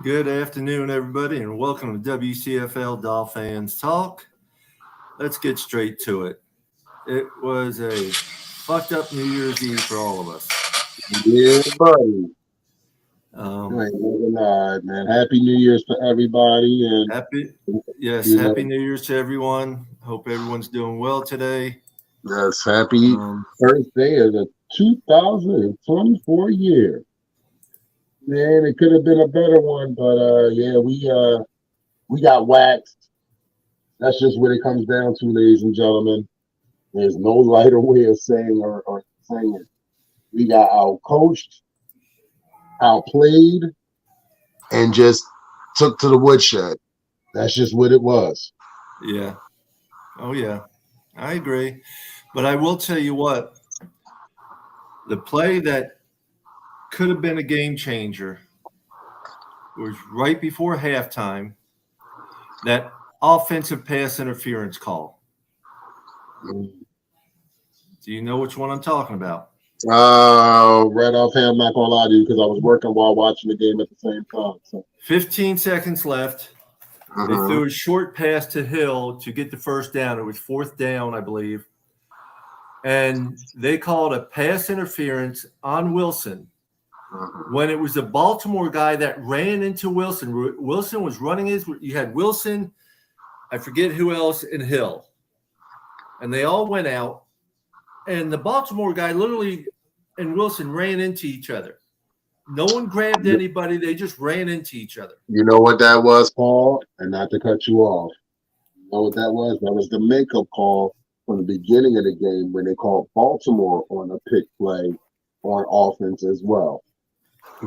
Good afternoon, everybody, and welcome to WCFL DolFans Talk. Let's get straight to it. It was a fucked up New Year's Eve for all of us. Yeah, buddy. Um, Man. Happy New Year's to everybody, and happy New Year's to everyone. Hope everyone's doing well today. Yes, happy first day of the 2024 year. Man, it could have been a better one, but we got waxed. That's just what it comes down to, ladies and gentlemen. There's no lighter way of saying or saying it. We got out-coached, outplayed, and just took to the woodshed. That's just what it was. Yeah. Oh, yeah. I agree. But I will tell you what, the play that could have been a game changer was right before halftime, that offensive pass interference call. Do you know which one I'm talking about? Right offhand, I'm not gonna lie to you because I was working while watching the game at the same time. So 15 seconds left. They threw a short pass to Hill to get the first down. It was fourth down, I believe. And they called a pass interference on Wilson when it was the Baltimore guy that ran into Wilson. Wilson was running you had Wilson, I forget who else, and Hill. And they all went out. And the Baltimore guy literally and Wilson ran into each other. No one grabbed anybody. They just ran into each other. You know what that was, Paul? And not to cut you off. You know what that was? That was the makeup call from the beginning of the game when they called Baltimore on a pick play on offense as well.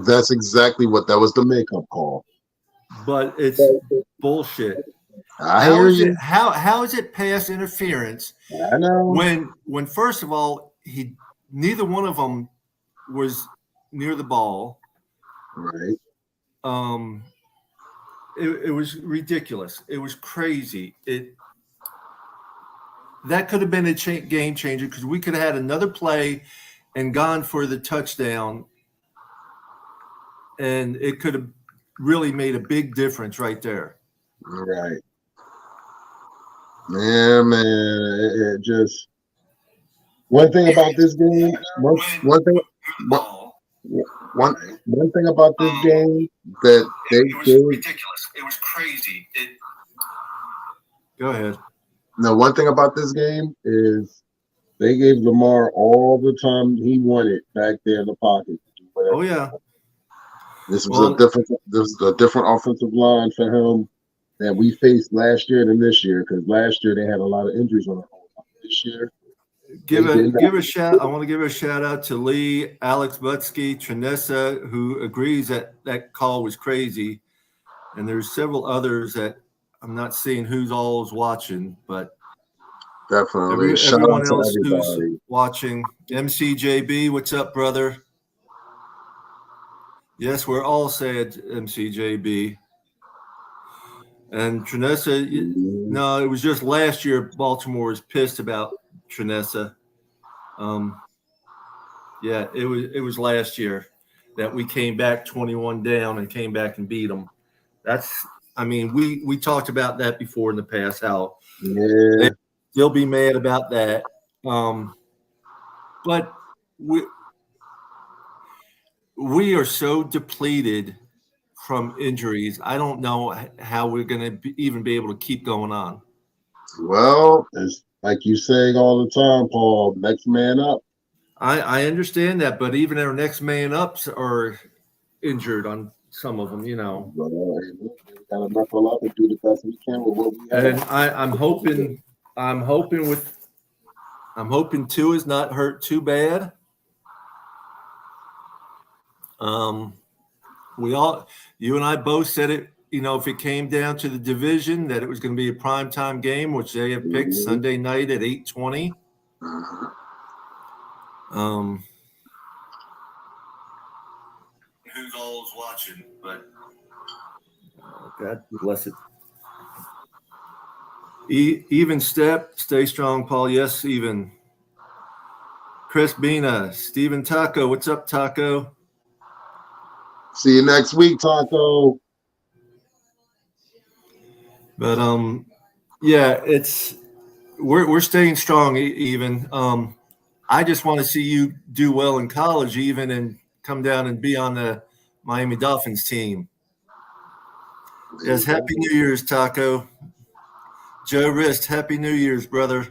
That's exactly what that was, the makeup call. But it's bullshit. How is it pass interference? I know. When first of all, neither one of them was near the ball. Right. It was ridiculous. It was crazy. That could have been a game changer because we could have had another play and gone for the touchdown, and it could have really made a big difference right there. Right. Yeah, man. It just one thing about this game. One thing about this game that it was ridiculous. It was crazy. Go ahead. No, one thing about this game is they gave Lamar all the time he wanted back there in the pocket. Oh yeah. This was a different offensive line for him that we faced last year than this year, because last year they had a lot of injuries on their own. This year, I want to give a shout out to Lee, Alex Butsky, Trinessa, who agrees that call was crazy, and there's several others that I'm not seeing who's all is watching, but definitely everyone else who's watching. MCJB, what's up, brother? Yes, we're all sad, MCJB. And Trinessa, no, it was just last year Baltimore was pissed about Trinessa. Yeah, it was last year that we came back 21 down and came back and beat them. We talked about that before in the past, how they'll be mad about that. But we are so depleted from injuries. I don't know how we're going to even be able to keep going on. Well, it's like you saying all the time, Paul, next man up. I understand that, but even our next man ups are injured on some of them, you know. We got to knuckle up and do the best we can with what we have. And I'm hoping Tua is not hurt too bad. You and I both said it, if it came down to the division, that it was going to be a primetime game, which they have picked Sunday night at 8:20. Who's always watching, but God bless it. Even step, stay strong, Paul. Yes, even. Chris Bina, Steven Taco, what's up, Taco? See you next week, Taco. But yeah, we're staying strong. Even I just want to see you do well in college, even, and come down and be on the Miami Dolphins team. Yes, Happy New Year's, Taco. Joe Rist, Happy New Year's, brother.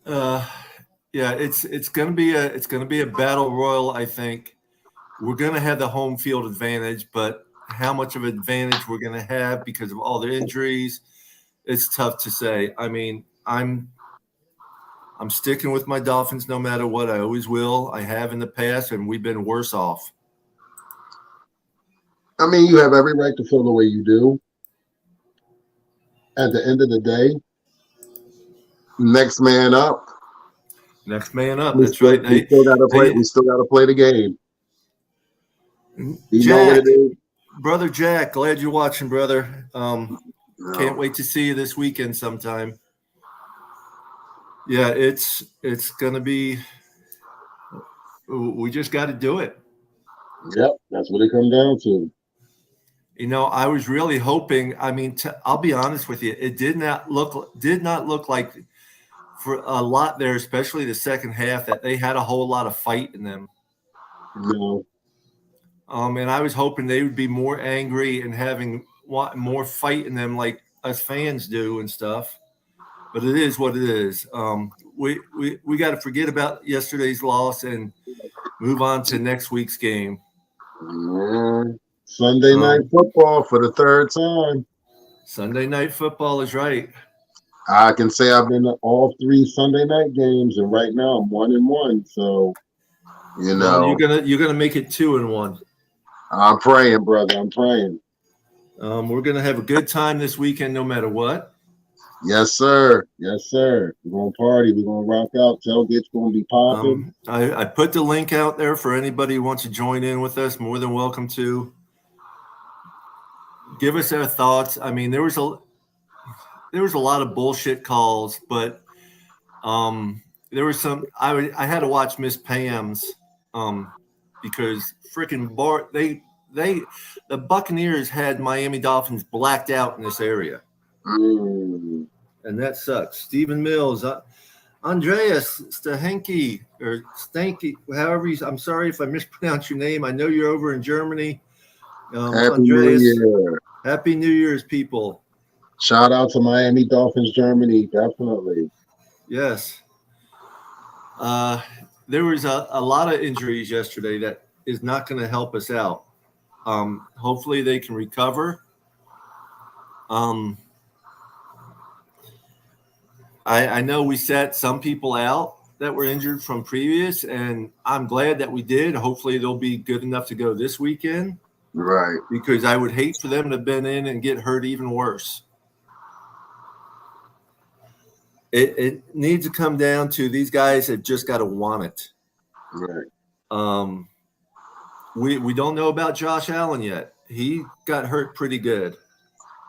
Yeah, it's gonna be a battle royal. I think we're gonna have the home field advantage, but how much of an advantage we're gonna have because of all the injuries, it's tough to say. I mean, I'm sticking with my Dolphins no matter what. I always will. I have in the past, and we've been worse off. I mean, you have every right to feel the way you do. At the end of the day, next man up. Next man up. That's right. We still got to play. We still got to play the game. You know what it is, brother Jack. Glad you're watching, brother. Can't wait to see you this weekend sometime. Yeah, it's gonna be. We just got to do it. Yep, that's what it comes down to. You know, I was really hoping. I mean, I'll be honest with you. It did not look like for a lot there, especially the second half, that they had a whole lot of fight in them. No. And I was hoping they would be more angry and having more fight in them, like us fans do and stuff. But it is what it is. We got to forget about yesterday's loss and move on to next week's game. Yeah. Sunday night football for the third time. Sunday night football is right. I can say I've been to all 3 Sunday night games, and right now I'm 1-1. So, you know, you're gonna make it 2-1. I'm praying, brother. I'm praying. We're gonna have a good time this weekend, no matter what. Yes, sir. Yes, sir. We're gonna party. We're gonna rock out. Tailgate's gonna be popping. I put the link out there for anybody who wants to join in with us. More than welcome to. Give us their thoughts. I mean, there was a lot of bullshit calls, but there was some. I had to watch Miss Pam's because freaking the Buccaneers had Miami Dolphins blacked out in this area, and that sucks. Stephen Mills, Andreas Stahenke or Stanky, however I'm sorry if I mispronounced your name. I know you're over in Germany. Happy Andreas, New Year. Happy New Year's, people. Shout out to Miami Dolphins, Germany, definitely. Yes. There was a lot of injuries yesterday that is not going to help us out. Hopefully they can recover. I know we set some people out that were injured from previous, and I'm glad that we did. Hopefully they'll be good enough to go this weekend. Right. Because I would hate for them to have been in and get hurt even worse. It needs to come down to these guys have just got to want it. Right. We don't know about Josh Allen yet. He got hurt pretty good.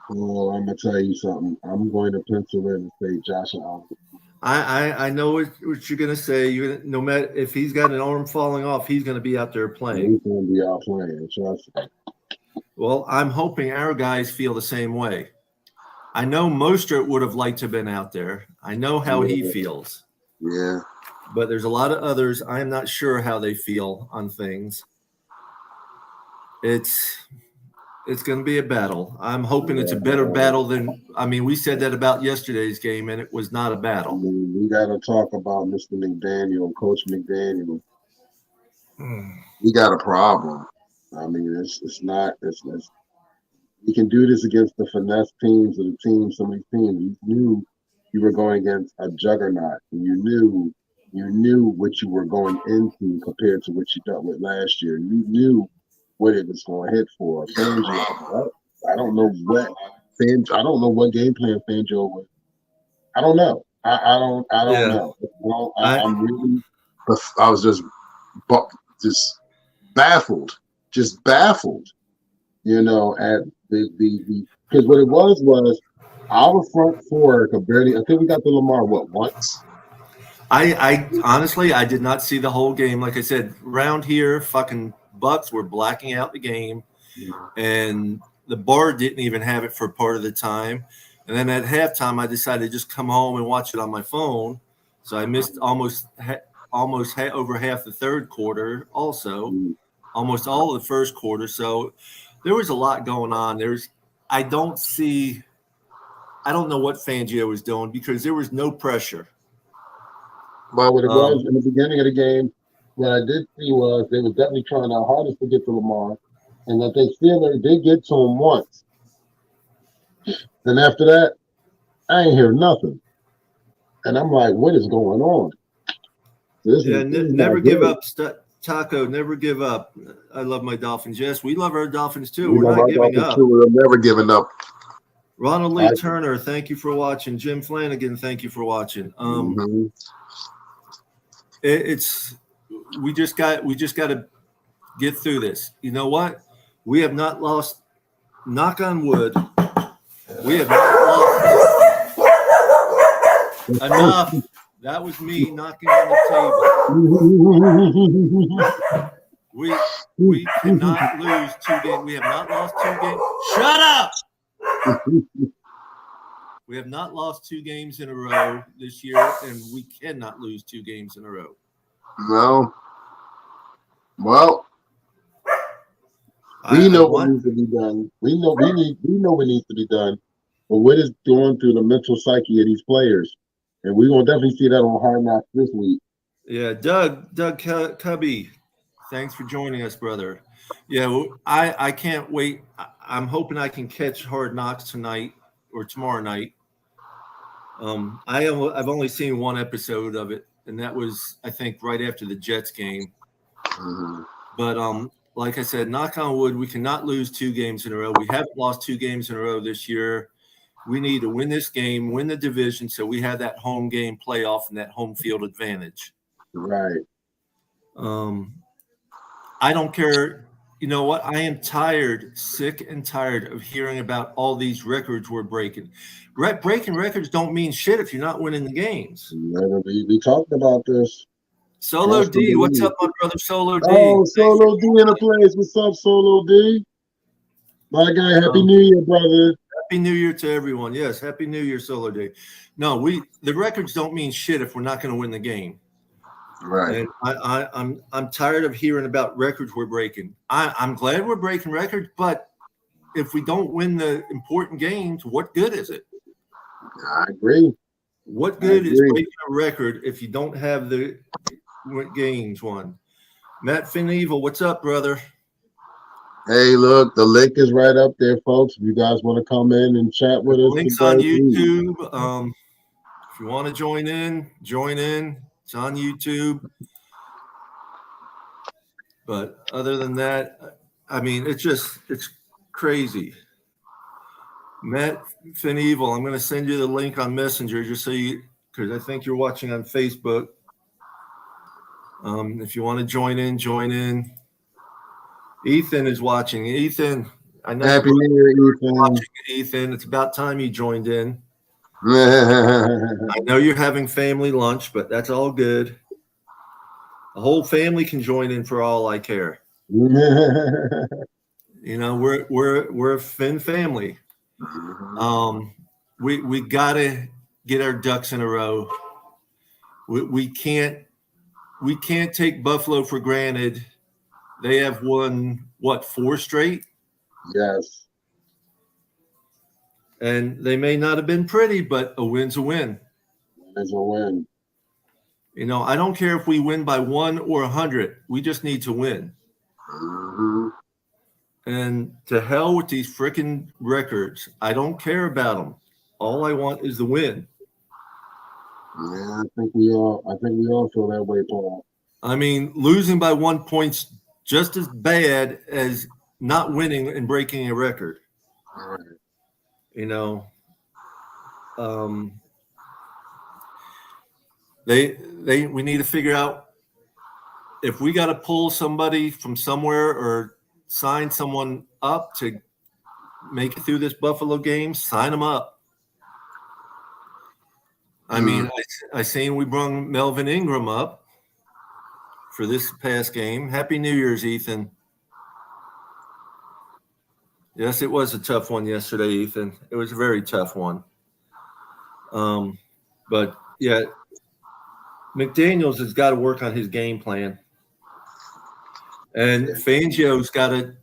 Well, I'm gonna tell you something. I'm going to pencil in and say Josh Allen. I know what you're gonna say. No matter if he's got an arm falling off, he's gonna be out there playing. He's gonna be out playing. Trust me. Well, I'm hoping our guys feel the same way. I know Mostert would have liked to have been out there. I know how he feels. Yeah. But there's a lot of others. I'm not sure how they feel on things. It's going to be a battle. I'm hoping it's a better battle than – I mean, we said that about yesterday's game, and it was not a battle. I mean, we got to talk about Mr. McDaniel, Coach McDaniel. He got a problem. I mean, it's not – you can do this against the finesse teams of the teams, some of these teams. You knew you were going against a juggernaut, and you knew what you were going into compared to what you dealt with last year. You knew what it was going to hit for. Fangio, I don't know what game plan Fangio was. I don't know. I don't know. I was just baffled, you know, at the because what it was our front four could barely. I think we got to Lamar once. I honestly I did not see the whole game. Like I said, around here, fucking Bucks were blacking out the game, and the bar didn't even have it for part of the time. And then at halftime, I decided to just come home and watch it on my phone. So I missed almost over half the third quarter, also almost all of the first quarter. So there was a lot going on. I don't know what Fangio was doing because there was no pressure. But what it was in the beginning of the game, what I did see was they were definitely trying their hardest to get to Lamar, and that they did get to him once. Then after that, I ain't hear nothing. And I'm like, what is going on? Never give up, Taco. Never give up. I love my Dolphins. Yes, we love our Dolphins too. We're not giving up. We're never giving up. Ronald Lee Turner, thank you for watching. Jim Flanagan, thank you for watching. We just got to get through this. You know what? We have not lost. Knock on wood. We have not lost. Enough. That was me knocking on the table. We cannot lose 2 games. We have not lost 2 games. Shut up. We have not lost 2 games in a row this year, and we cannot lose 2 games in a row. No. Well, we know what needs to be done. We know what needs to be done. But what is going through the mental psyche of these players? And we're gonna definitely see that on Hard Knocks this week. Yeah, Doug Cubby, thanks for joining us, brother. Yeah, I can't wait. I'm hoping I can catch Hard Knocks tonight or tomorrow night. I've only seen one episode of it, and that was, I think, right after the Jets game. But like I said, knock on wood, we cannot lose 2 games in a row. We haven't lost 2 games in a row this year. We need to win this game, win the division, so we have that home game playoff and that home field advantage. Right. I don't care. You know what? I am sick and tired of hearing about all these records we're breaking. Breaking records don't mean shit if you're not winning the games. We talked about this. Solo D, what's up, my brother? Solo D. Oh, Solo D in the place. What's up, Solo D? My guy, Happy New Year, brother. Happy New Year to everyone. Yes, Happy New Year, Solo D. No, the records don't mean shit if we're not going to win the game. Right. And I'm tired of hearing about records we're breaking. I'm glad we're breaking records, but if we don't win the important games, what good is it? I agree. What good is breaking a record if you don't have the games won? Matt Finevil, what's up, brother? Hey, look, the link is right up there, folks. If you guys want to come in and chat with us, links on YouTube. If you want to join in, join in. It's on YouTube. But other than that, I mean, it's crazy. Matt Finevil, I'm going to send you the link on Messenger just so because I think you're watching on Facebook. If you want to join in, join in. Ethan is watching. Ethan, I know. Happy New Year, Ethan. Watching, Ethan. It's about time you joined in. I know you're having family lunch, but that's all good. The whole family can join in for all I care. You know, we're a Finn family. We gotta get our ducks in a row. We can't take Buffalo for granted. They have won 4 straight? Yes. And they may not have been pretty, but a win's a win. It's a win. You know, I don't care if we win by 1 or 100. We just need to win. And to hell with these freaking records. I don't care about them. All I want is the win. Yeah, I think we all feel that way, Paul. I mean, losing by 1 point's just as bad as not winning and breaking a record. All right. You know, we need to figure out if we got to pull somebody from somewhere or sign someone up to make it through this Buffalo game, sign them up. I mean, I seen we brung Melvin Ingram up for this past game. Happy New Year's, Ethan. Yes, it was a tough one yesterday, Ethan. It was a very tough one. But yeah, McDaniels has got to work on his game plan, and Fangio's got to.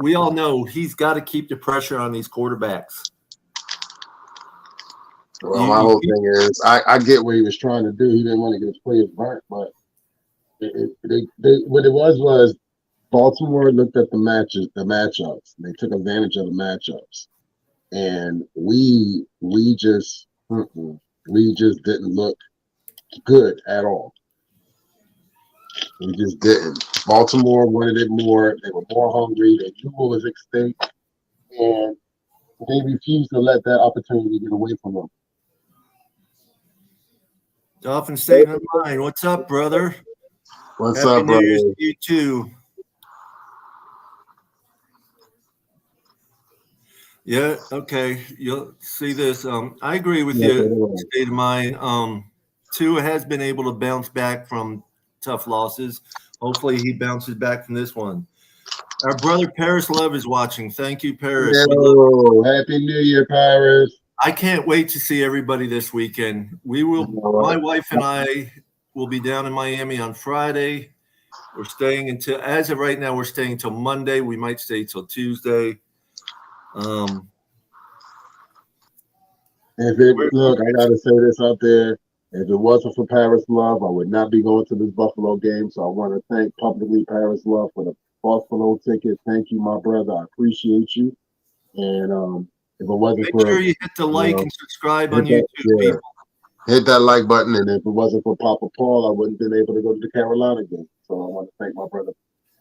We all know he's got to keep the pressure on these quarterbacks. Well, my whole thing is, I get what he was trying to do. He didn't want to get his players burnt, but what it was Baltimore looked at the matchups. They took advantage of the matchups, and we just didn't look good at all. We just didn't. Baltimore wanted it more. They were more hungry. They knew what was at stake, and they refused to let that opportunity get away from them. Dolphin State of Mind. What's up, brother? What's Happy up, brother? New Year's to you too. Yeah, okay. You'll see this. I agree with you, State of Mind. Tua has been able to bounce back from tough losses. Hopefully he bounces back from this one. Our brother Paris Love is watching. Thank you, Paris. Hello. Happy New Year, Paris. I can't wait to see everybody this weekend. My wife and I will be down in Miami on Friday. We're staying as of right now, we're staying until Monday. We might stay till Tuesday. Look, I gotta say this out there. If it wasn't for Paris Love, I would not be going to this Buffalo game. So I want to thank publicly Paris Love for the Buffalo ticket. Thank you, my brother. I appreciate you. And if it wasn't make for, sure you hit the like and subscribe on YouTube, people. Hit that like button. And if it wasn't for Papa Paul, I wouldn't have been able to go to the Carolina game. So I want to thank my brother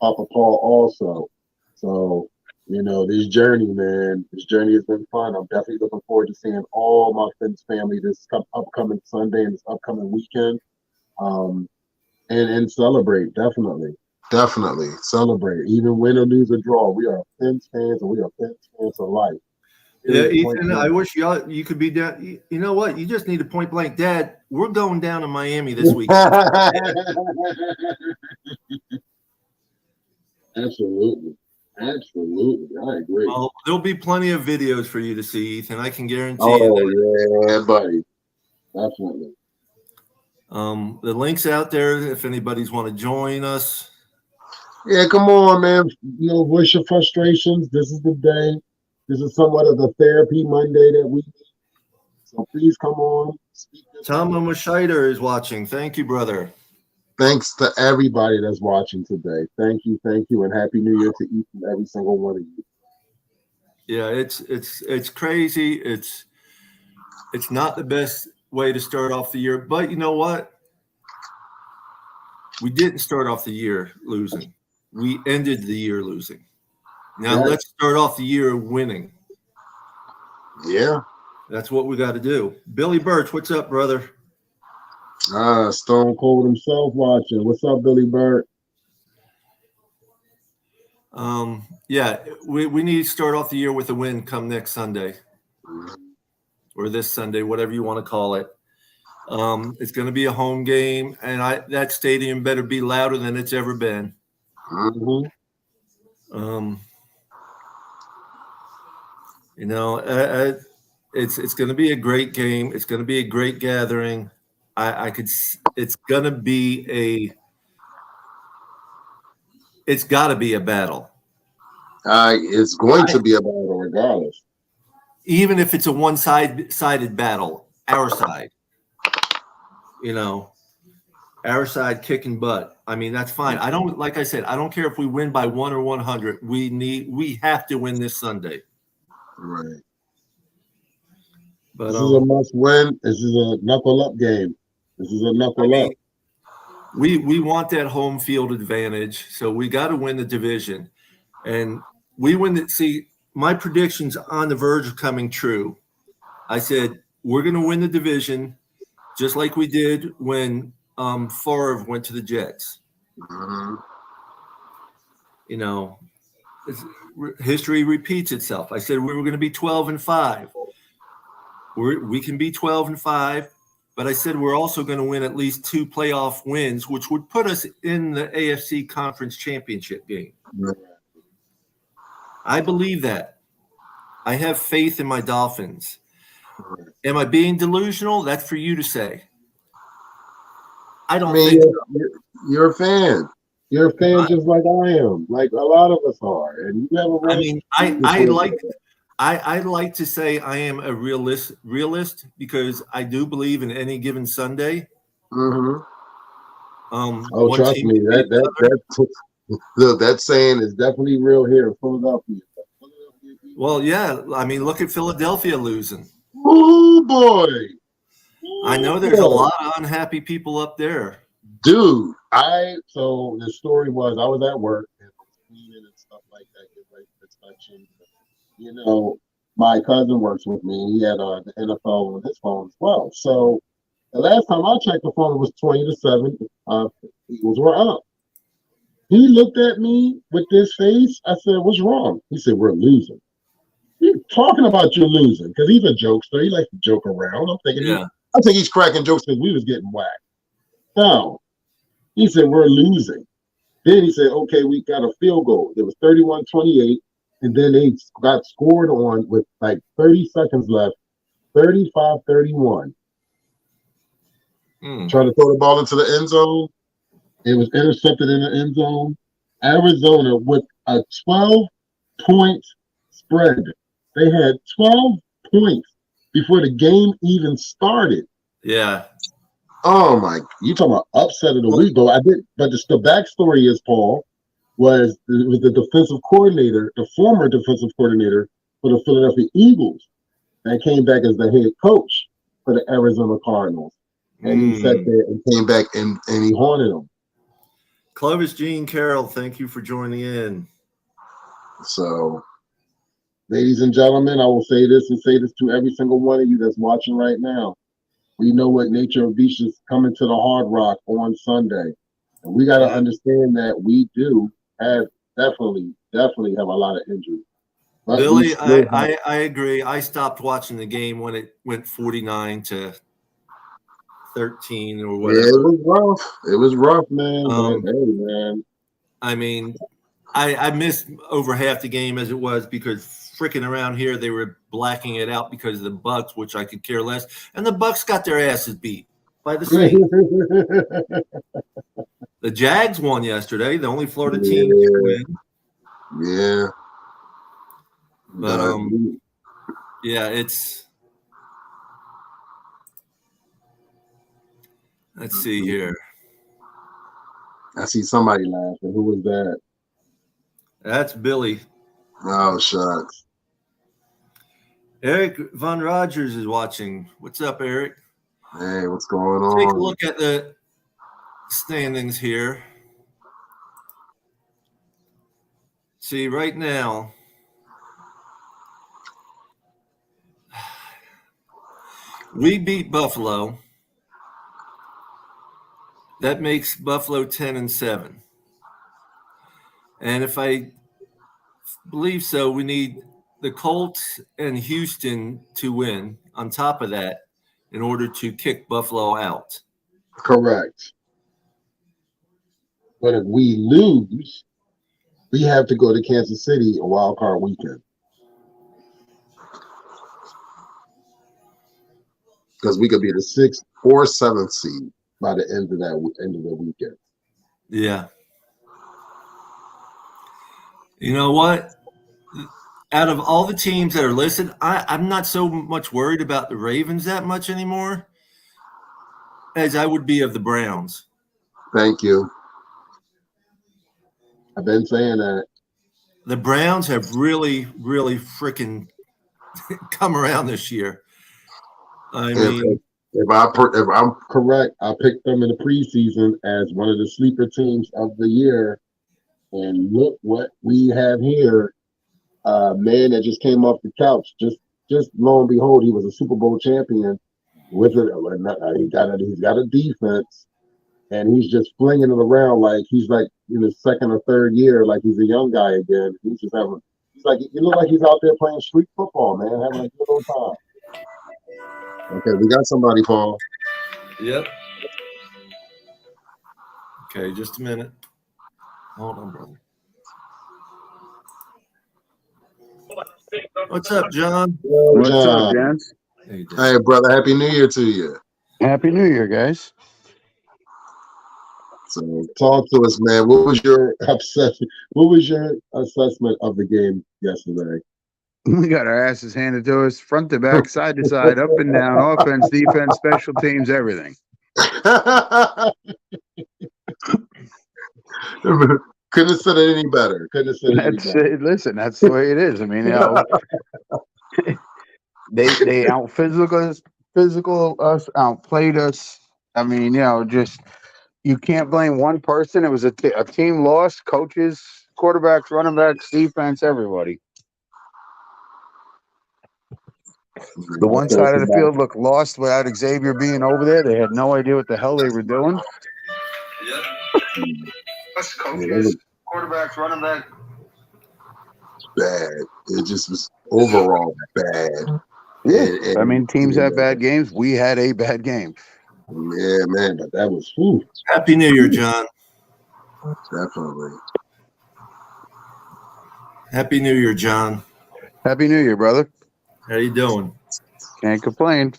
Papa Paul also. So, this journey, man, this journey has been fun. I'm definitely looking forward to seeing all my Fins family this upcoming Sunday and this upcoming weekend. And celebrate, definitely celebrate. Even win or lose or draw, we are Fins fans and we are Fins fans for life. Yeah, Ethan, I wish you could be down. You know what? You just need a point blank. Dad, we're going down to Miami this week. Absolutely. I agree. Well, there'll be plenty of videos for you to see, Ethan. I can guarantee you that. Yeah, buddy. Definitely. The link's out there if anybody's want to join us. Yeah, come on, man. Voice your frustrations. This is the day. This is somewhat of the therapy Monday that we need. So please come on. Tom Mashider is watching. Thank you, brother. Thanks to everybody that's watching today. Thank you, and Happy New Year to each and every single one of you. Yeah, it's crazy. It's not the best way to start off the year, but you know what? We didn't start off the year losing. We ended the year losing. Now let's start off the year winning. Yeah. That's what we got to do. Billy Birch, what's up, brother? Stone Cold himself watching. What's up, Billy Birch? Yeah, we need to start off the year with a win come next Sunday. Or this Sunday, whatever you want to call it. It's going to be a home game, and that stadium better be louder than it's ever been. Mm-hmm. It's going to be a great game. It's going to be a great gathering. It's going to be it's got to be a battle. It's going to be a battle regardless. Even if it's a one-sided battle, our side. Our side kicking butt. I mean, that's fine. Like I said, I don't care if we win by 1 or 100. We have to win this Sunday. Right. But this is a must win. This is a knuckle up game. This is a knuckle up. We want that home field advantage, so we got to win the division. And we win it. See, my prediction's on the verge of coming true. I said we're going to win the division, just like we did when Favre went to the Jets. Mm-hmm. History repeats itself. I said we were going to be 12-5. We can be 12-5, but I said we're also going to win at least 2 playoff wins, which would put us in the AFC Conference Championship game. I believe that. I have faith in my Dolphins. Am I being delusional? That's for you to say. I don't think you're a fan. You're a fan just like I am, like a lot of us are. And you have a right. I mean, I like to say I am a realist because I do believe in any given Sunday. Mm-hmm. One trust team me, can beat that saying is definitely real here in Philadelphia. Well, yeah. I mean, look at Philadelphia losing. Oh boy! I know there's a lot of unhappy people up there. Dude, so the story was I was at work and cleaning and stuff like that, get ready for inspection. You know, my cousin works with me. He had the NFL on his phone as well. So the last time I checked the phone, it was 20-7. Eagles were up. He looked at me with this face. I said, "What's wrong?" He said, "We're losing." He's talking about you losing because he's a jokester. He likes to joke around. I think he's cracking jokes because we was getting whacked. No, he said, "We're losing." Then he said, "Okay, we got a field goal." It was 31-28, and then they got scored on with like 30 seconds left, 35-31. Trying to throw the ball into the end zone. It was intercepted in the end zone. Arizona with a 12-point spread. They had 12 points before the game even started. Yeah. Oh my! You talking about upset of the week? Though but the backstory is Paul was the defensive coordinator, the former defensive coordinator for the Philadelphia Eagles, that came back as the head coach for the Arizona Cardinals, and he sat there and came back and he haunted them. Clovis Jean Carroll, thank you for joining in. So, ladies and gentlemen, I will say this and say this to every single one of you that's watching right now. We know what nature of beast is coming to the Hard Rock on Sunday. And we got to understand that we do definitely have a lot of injuries. But Billy, I agree. I stopped watching the game when it went 49-13 or whatever. Yeah, it was rough. It was rough, man. But hey, man. I mean, I missed over half the game as it was because freaking around here they were blacking it out because of the Bucks, which I could care less. And the Bucks got their asses beat by the Saints. The Jags won yesterday. The only Florida team to win. Yeah. But yeah, let's see here. I see somebody laughing. Who was that? That's Billy. Oh, shucks. Eric Von Rogers is watching. What's up, Eric? Hey, what's going on? Take a look at the standings here. See, right now, we beat Buffalo. That makes Buffalo 10-7. And if I believe so, we need the Colts and Houston to win on top of that in order to kick Buffalo out. Correct. But if we lose, we have to go to Kansas City a wild card weekend. Because we could be the 6th or 7th seed by the end of the weekend. Yeah. You know what? Out of all the teams that are listed, I'm not so much worried about the Ravens that much anymore as I would be of the Browns. Thank you. I've been saying that. The Browns have really, really freaking come around this year. I mean, if I'm correct, I picked them in the preseason as one of the sleeper teams of the year. And look what we have here. Man that just came off the couch. Just lo and behold, he was a Super Bowl champion with it. He's got a defense, and he's just flinging it around like he's like in his second or third year, like he's a young guy again. He's just having. He's like he look like he's out there playing street football, man, having a good old time. Okay, we got somebody, Paul. Yep. Okay, just a minute. Hold on, brother. What's up, John? Yo, What's up, John. gents? Hey, brother. Happy New Year to you. Happy New Year, guys. So, talk to us, man. What was your obsession? What was your assessment of the game yesterday? We got our asses handed to us, front to back, side to side, up and down, offense, defense, special teams, everything. Couldn't have said it any better. Couldn't have said it any That's better. it. Listen, that's the way it is. I mean, they out physical us, outplayed us. I mean, just you can't blame one person. It was a team loss. Coaches, quarterbacks, running backs, defense, everybody. The one side of the field looked lost without Xavier being over there. They had no idea what the hell they were doing. Coaches, quarterbacks, running back. Bad. It just was overall bad. Yeah, I mean, teams have bad games. We had a bad game. Yeah, man, but that was whew. Happy New Year, John. Definitely. Happy New Year, John. Happy New Year, brother. How you doing? Can't complain.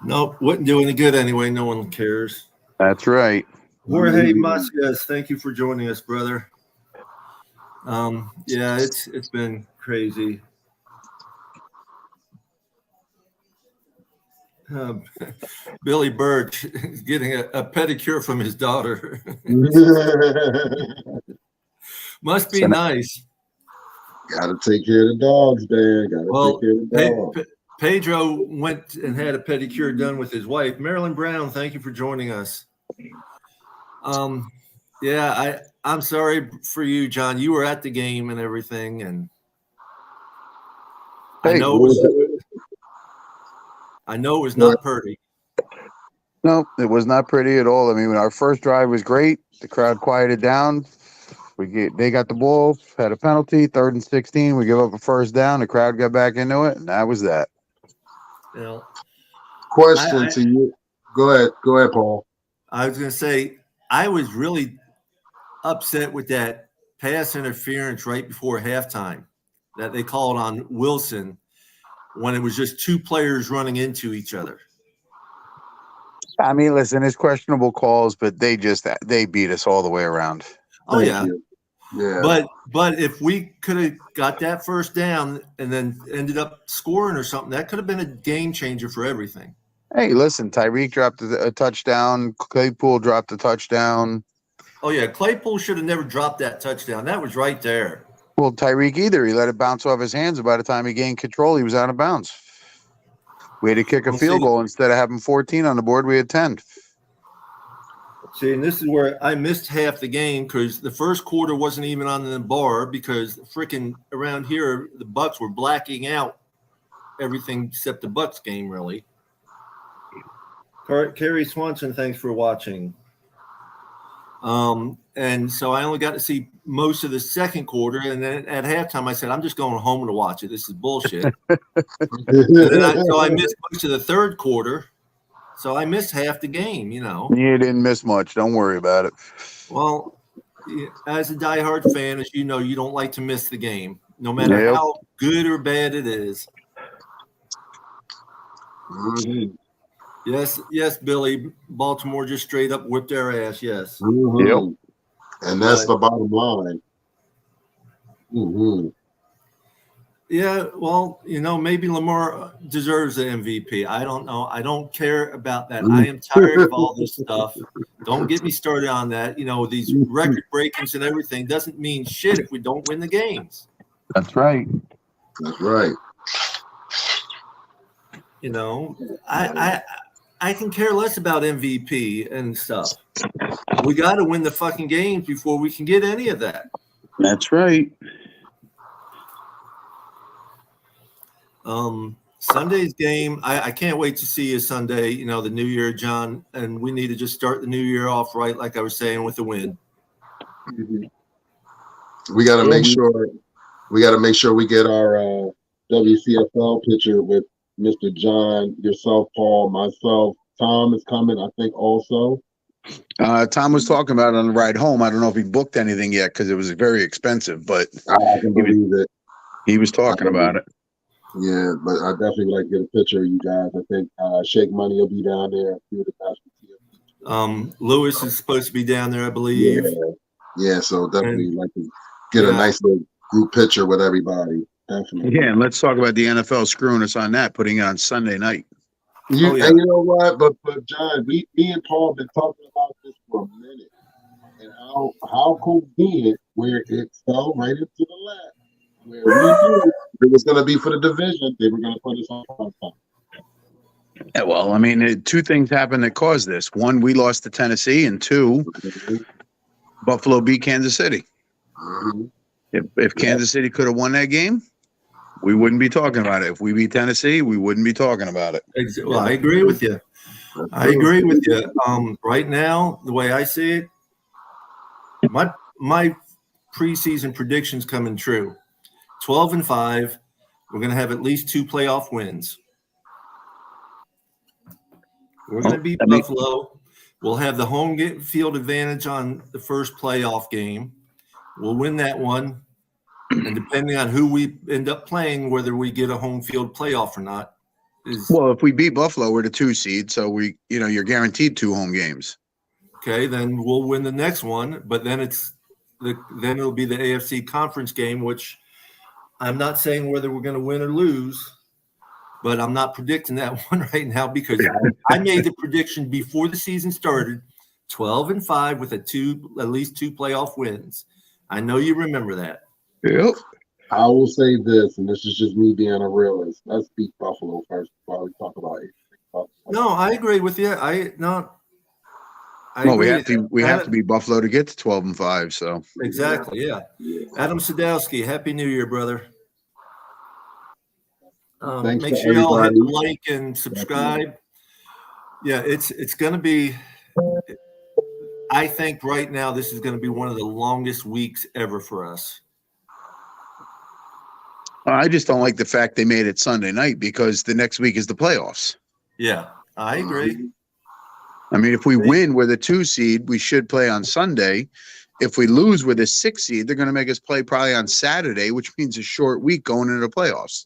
Nope, wouldn't do any good anyway. No one cares. That's right. Jorge Macias, thank you for joining us, brother. Yeah, it's been crazy. Billy Birch is getting a pedicure from his daughter. Must be nice. Gotta take care of the dogs, man. Take care of the dogs. Pedro went and had a pedicure done with his wife. Marilyn Brown, thank you for joining us. Yeah, I'm sorry for you, John. You were at the game and everything, and I know it was not pretty. No, it was not pretty at all. I mean, our first drive was great. The crowd quieted down. They got the ball, had a penalty, 3rd and 16. We give up a first down. The crowd got back into it, and that was that. Question to you. Go ahead, Paul. I was going to say, I was really upset with that pass interference right before halftime that they called on Wilson when it was just two players running into each other. I mean, listen, it's questionable calls, but they beat us all the way around. Oh, yeah. Yeah. But if we could have got that first down and then ended up scoring or something, that could have been a game changer for everything. Hey, listen, Tyreek dropped a touchdown. Claypool dropped a touchdown. Oh, yeah. Claypool should have never dropped that touchdown. That was right there. Well, Tyreek either. He let it bounce off his hands. And by the time he gained control, he was out of bounds. We had to kick a field goal. Instead of having 14 on the board, we had 10. See, and this is where I missed half the game because the first quarter wasn't even on the bar because freaking around here, the Bucks were blacking out everything except the Bucks game, really. Kerry Swanson, thanks for watching. And so I only got to see most of the second quarter, and then at halftime I said, I'm just going home to watch it. This is bullshit. So I missed most of the third quarter. So I missed half the game, You didn't miss much. Don't worry about it. Well, as a diehard fan, as you know, you don't like to miss the game, no matter how good or bad it is. Mm-hmm. Yes, Billy. Baltimore just straight up whipped their ass. Yes. Mm-hmm. Yep. And that's the bottom line. Mm-hmm. Yeah, well, maybe Lamar deserves the MVP. I don't know. I don't care about that. I am tired of all this stuff. Don't get me started on that. These record breakings and everything doesn't mean shit if we don't win the games. That's right. That's right. I can care less about MVP and stuff. We got to win the fucking games before we can get any of that. That's right. Sunday's game, I can't wait to see you Sunday, the new year, John, and we need to just start the new year off right, like I was saying, with a win. We got to make sure we get our WCFL picture with Mr. John, yourself, Paul, myself. Tom is coming, I think, also. Tom was talking about it on the ride home. I don't know if he booked anything yet because it was very expensive, but I can believe it. He was talking about it. Yeah, but I definitely would like to get a picture of you guys. I think Shake Money will be down there. A few of the guys from TFC. Lewis is supposed to be down there, I Yeah, believe. yeah. So definitely And like to get a yeah, nice little group picture with everybody. Definitely. Yeah, and let's talk about the NFL screwing us on that, putting it on Sunday night. oh yeah, And you know what? But John, me and Paul been talking about this for a minute, and how convenient where it fell right into the lap, where we knew it was going to be for the division. They were going to put us on prime time. Yeah, well, I mean, two things happened that caused this. One, we lost to Tennessee, and two, Buffalo beat Kansas City. Mm-hmm. If Kansas City could have won that game, we wouldn't be talking about it. If we beat Tennessee, we wouldn't be talking about it. well, I agree with you. I agree with you. Right now, the way I see it, my preseason predictions coming true. 12-5. We're going to have at least 2 playoff wins. We're going to beat Buffalo. We'll have the home field advantage on the first playoff game. We'll win that one. And depending on who we end up playing, whether we get a home field playoff or not, well, if we beat Buffalo, we're the 2 seed, so you're guaranteed 2 home games. Okay, then we'll win the next one, but then then it'll be the AFC conference game, which I'm not saying whether we're going to win or lose, but I'm not predicting that one right now because I made the prediction before the season started, 12-5 with at least 2 playoff wins. I know you remember that. Yep. I will say this, and this is just me being a realist. Let's beat Buffalo first before we talk about it. No, I agree with you. We have to beat Buffalo to get to 12-5. So exactly, yeah. Adam Sadowski, Happy New Year, brother. Make sure y'all hit the like and subscribe. Yeah, it's going to be. I think right now this is going to be one of the longest weeks ever for us. I just don't like the fact they made it Sunday night because the next week is the playoffs. Yeah, I agree. I mean, if we win with a 2 seed, we should play on Sunday. If we lose with a 6 seed, they're going to make us play probably on Saturday, which means a short week going into the playoffs.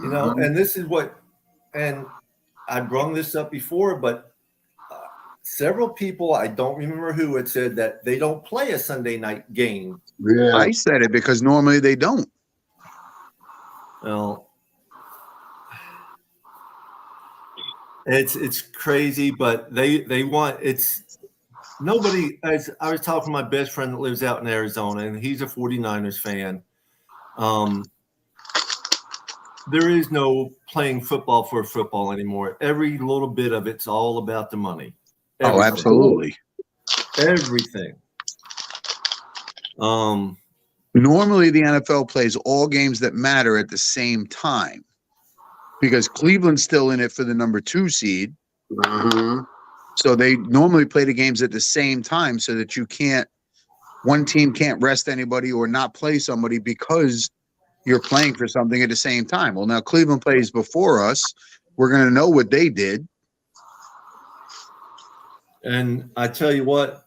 You know, and this is and I brought this up before, but several people, I don't remember who, had said that they don't play a Sunday night game. Yeah. I said it because normally they don't. Well, it's crazy, but they want nobody. As I was talking to my best friend that lives out in Arizona, and he's a 49ers fan. There is no playing football for football anymore. Every little bit of it's all about the money. Everything. Oh, absolutely. Everything. Normally, the NFL plays all games that matter at the same time because Cleveland's still in it for the number 2 seed. Mm-hmm. So they normally play the games at the same time so that one team can't rest anybody or not play somebody because you're playing for something at the same time. Well, now Cleveland plays before us. We're going to know what they did. And I tell you what,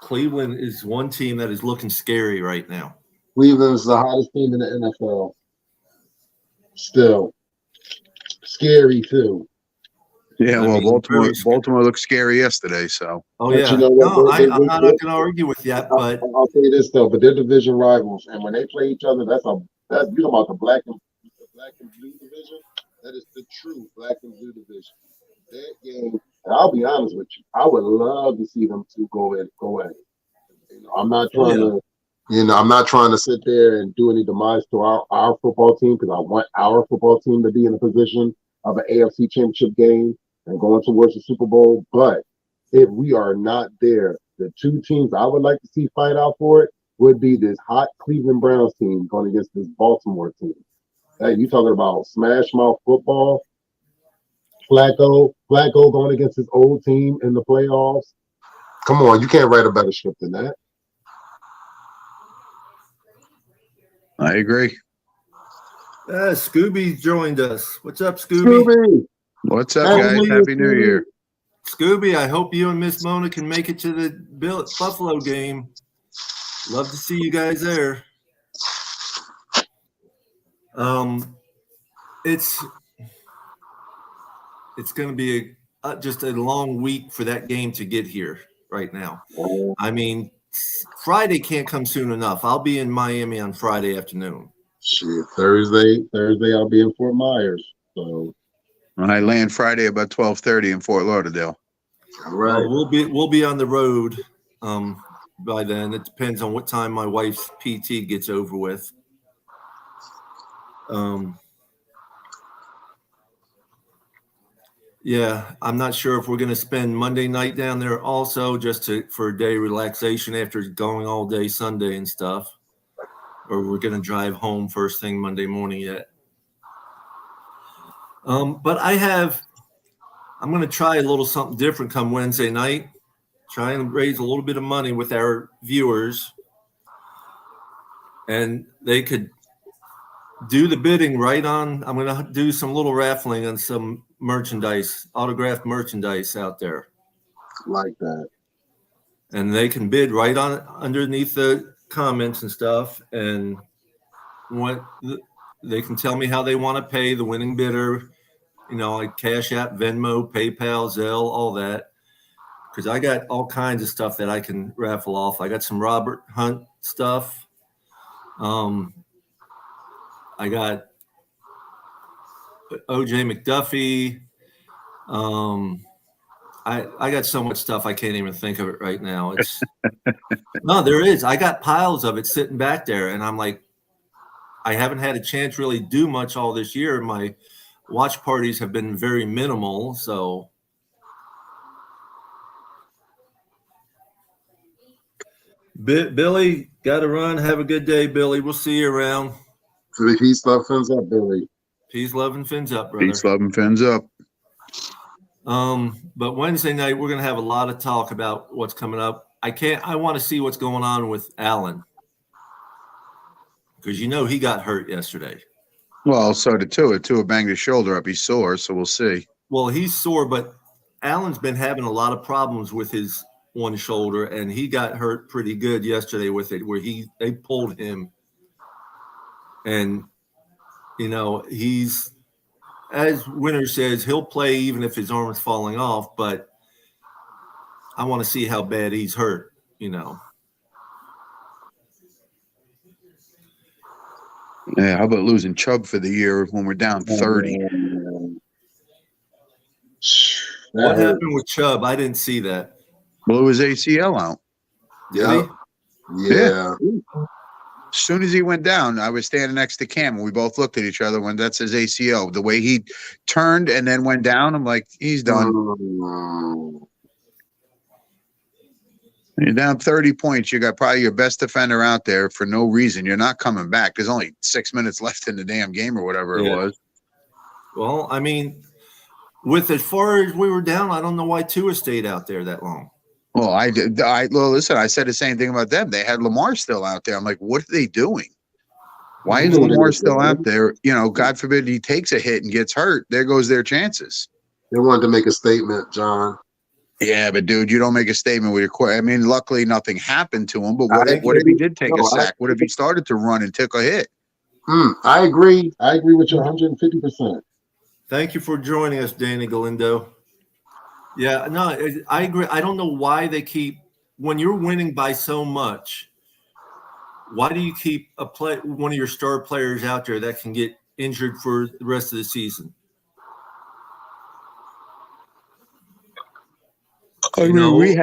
Cleveland is one team that is looking scary right now. Cleveland's the hottest team in the NFL. Still. Scary, too. Yeah, Baltimore looked scary yesterday, so. Oh, yeah. You know what, I'm not going to argue with that, but. I'll say this, though, but they're division rivals, and when they play each other, that's you know about the black and blue division. That is the true black and blue division. That game, and I'll be honest with you, I would love to see them two go at it. You know, I'm not trying to sit there and do any demise to our football team because I want our football team to be in a position of an AFC championship game and going towards the Super Bowl. But if we are not there, the 2 teams I would like to see fight out for it would be this hot Cleveland Browns team going against this Baltimore team. Hey, you talking about smash mouth football? Flacco going against his old team in the playoffs. Come on, you can't write a better script than that. I agree. Scooby joined us. What's up, Scooby? What's up, guys? Happy New Year. Scooby, I hope you and Miss Mona can make it to the Buffalo game. Love to see you guys there. it's going to be just a long week for that game to get here right now. I mean, Friday can't come soon enough. I'll be in Miami on Friday afternoon. Shit, Thursday, I'll be in Fort Myers. So when I land Friday about 12:30 in Fort Lauderdale. All right. We'll be on the road by then. It depends on what time my wife's PT gets over with. Yeah, I'm not sure if we're going to spend Monday night down there also just for a day relaxation after going all day Sunday and stuff, or we're going to drive home first thing Monday morning yet. But I'm going to try a little something different come Wednesday night, try and raise a little bit of money with our viewers, and they could do the bidding right on. I'm going to do some little raffling on some merchandise, autographed merchandise out there. Like that. And they can bid right on underneath the comments and stuff. And they can tell me how they want to pay the winning bidder, like Cash App, Venmo, PayPal, Zelle, all that. Because I got all kinds of stuff that I can raffle off. I got some Robert Hunt stuff. I got OJ McDuffie. I got so much stuff I can't even think of it right now. No, there is. I got piles of it sitting back there, and I'm like, I haven't had a chance to really do much all this year. My watch parties have been very minimal, so. Billy, got to run. Have a good day, Billy. We'll see you around. Peace, love, fins up, Billy. Peace, love, and fins up, brother. Peace, love, and fins up. But Wednesday night, we're going to have a lot of talk about what's coming up. I want to see what's going on with Allen. Because he got hurt yesterday. Well, so did Tua. Tua banged his shoulder up. He's sore, so we'll see. Well, he's sore, but Allen's been having a lot of problems with his one shoulder, and he got hurt pretty good yesterday with it, where they pulled him. And, he's, as Winter says, he'll play even if his arm is falling off, but I want to see how bad he's hurt, Yeah, how about losing Chubb for the year when we're down 30? What happened with Chubb? I didn't see that. Blew his ACL out. Yeah. Yeah. As soon as he went down, I was standing next to Cam, and we both looked at each other when that's his ACL. The way he turned and then went down, I'm like, he's done. You're down 30 points. You got probably your best defender out there for no reason. You're not coming back. There's only 6 minutes left in the damn game or whatever it was. Well, I mean, with as far as we were down, I don't know why Tua stayed out there that long. Well, listen, I said the same thing about them. They had Lamar still out there. I'm like, what are they doing? Why is Lamar still out there? God forbid he takes a hit and gets hurt. There goes their chances. They wanted to make a statement, John. Yeah, but dude, you don't make a statement with your quarterback. I mean, luckily nothing happened to him. But what if he did take a sack? What if he started to run and took a hit? I agree. I agree with you 150%. Thank you for joining us, Danny Galindo. Yeah, no, I agree. I don't know why they keep, when you're winning by so much, why do you keep one of your star players out there that can get injured for the rest of the season? I mean, we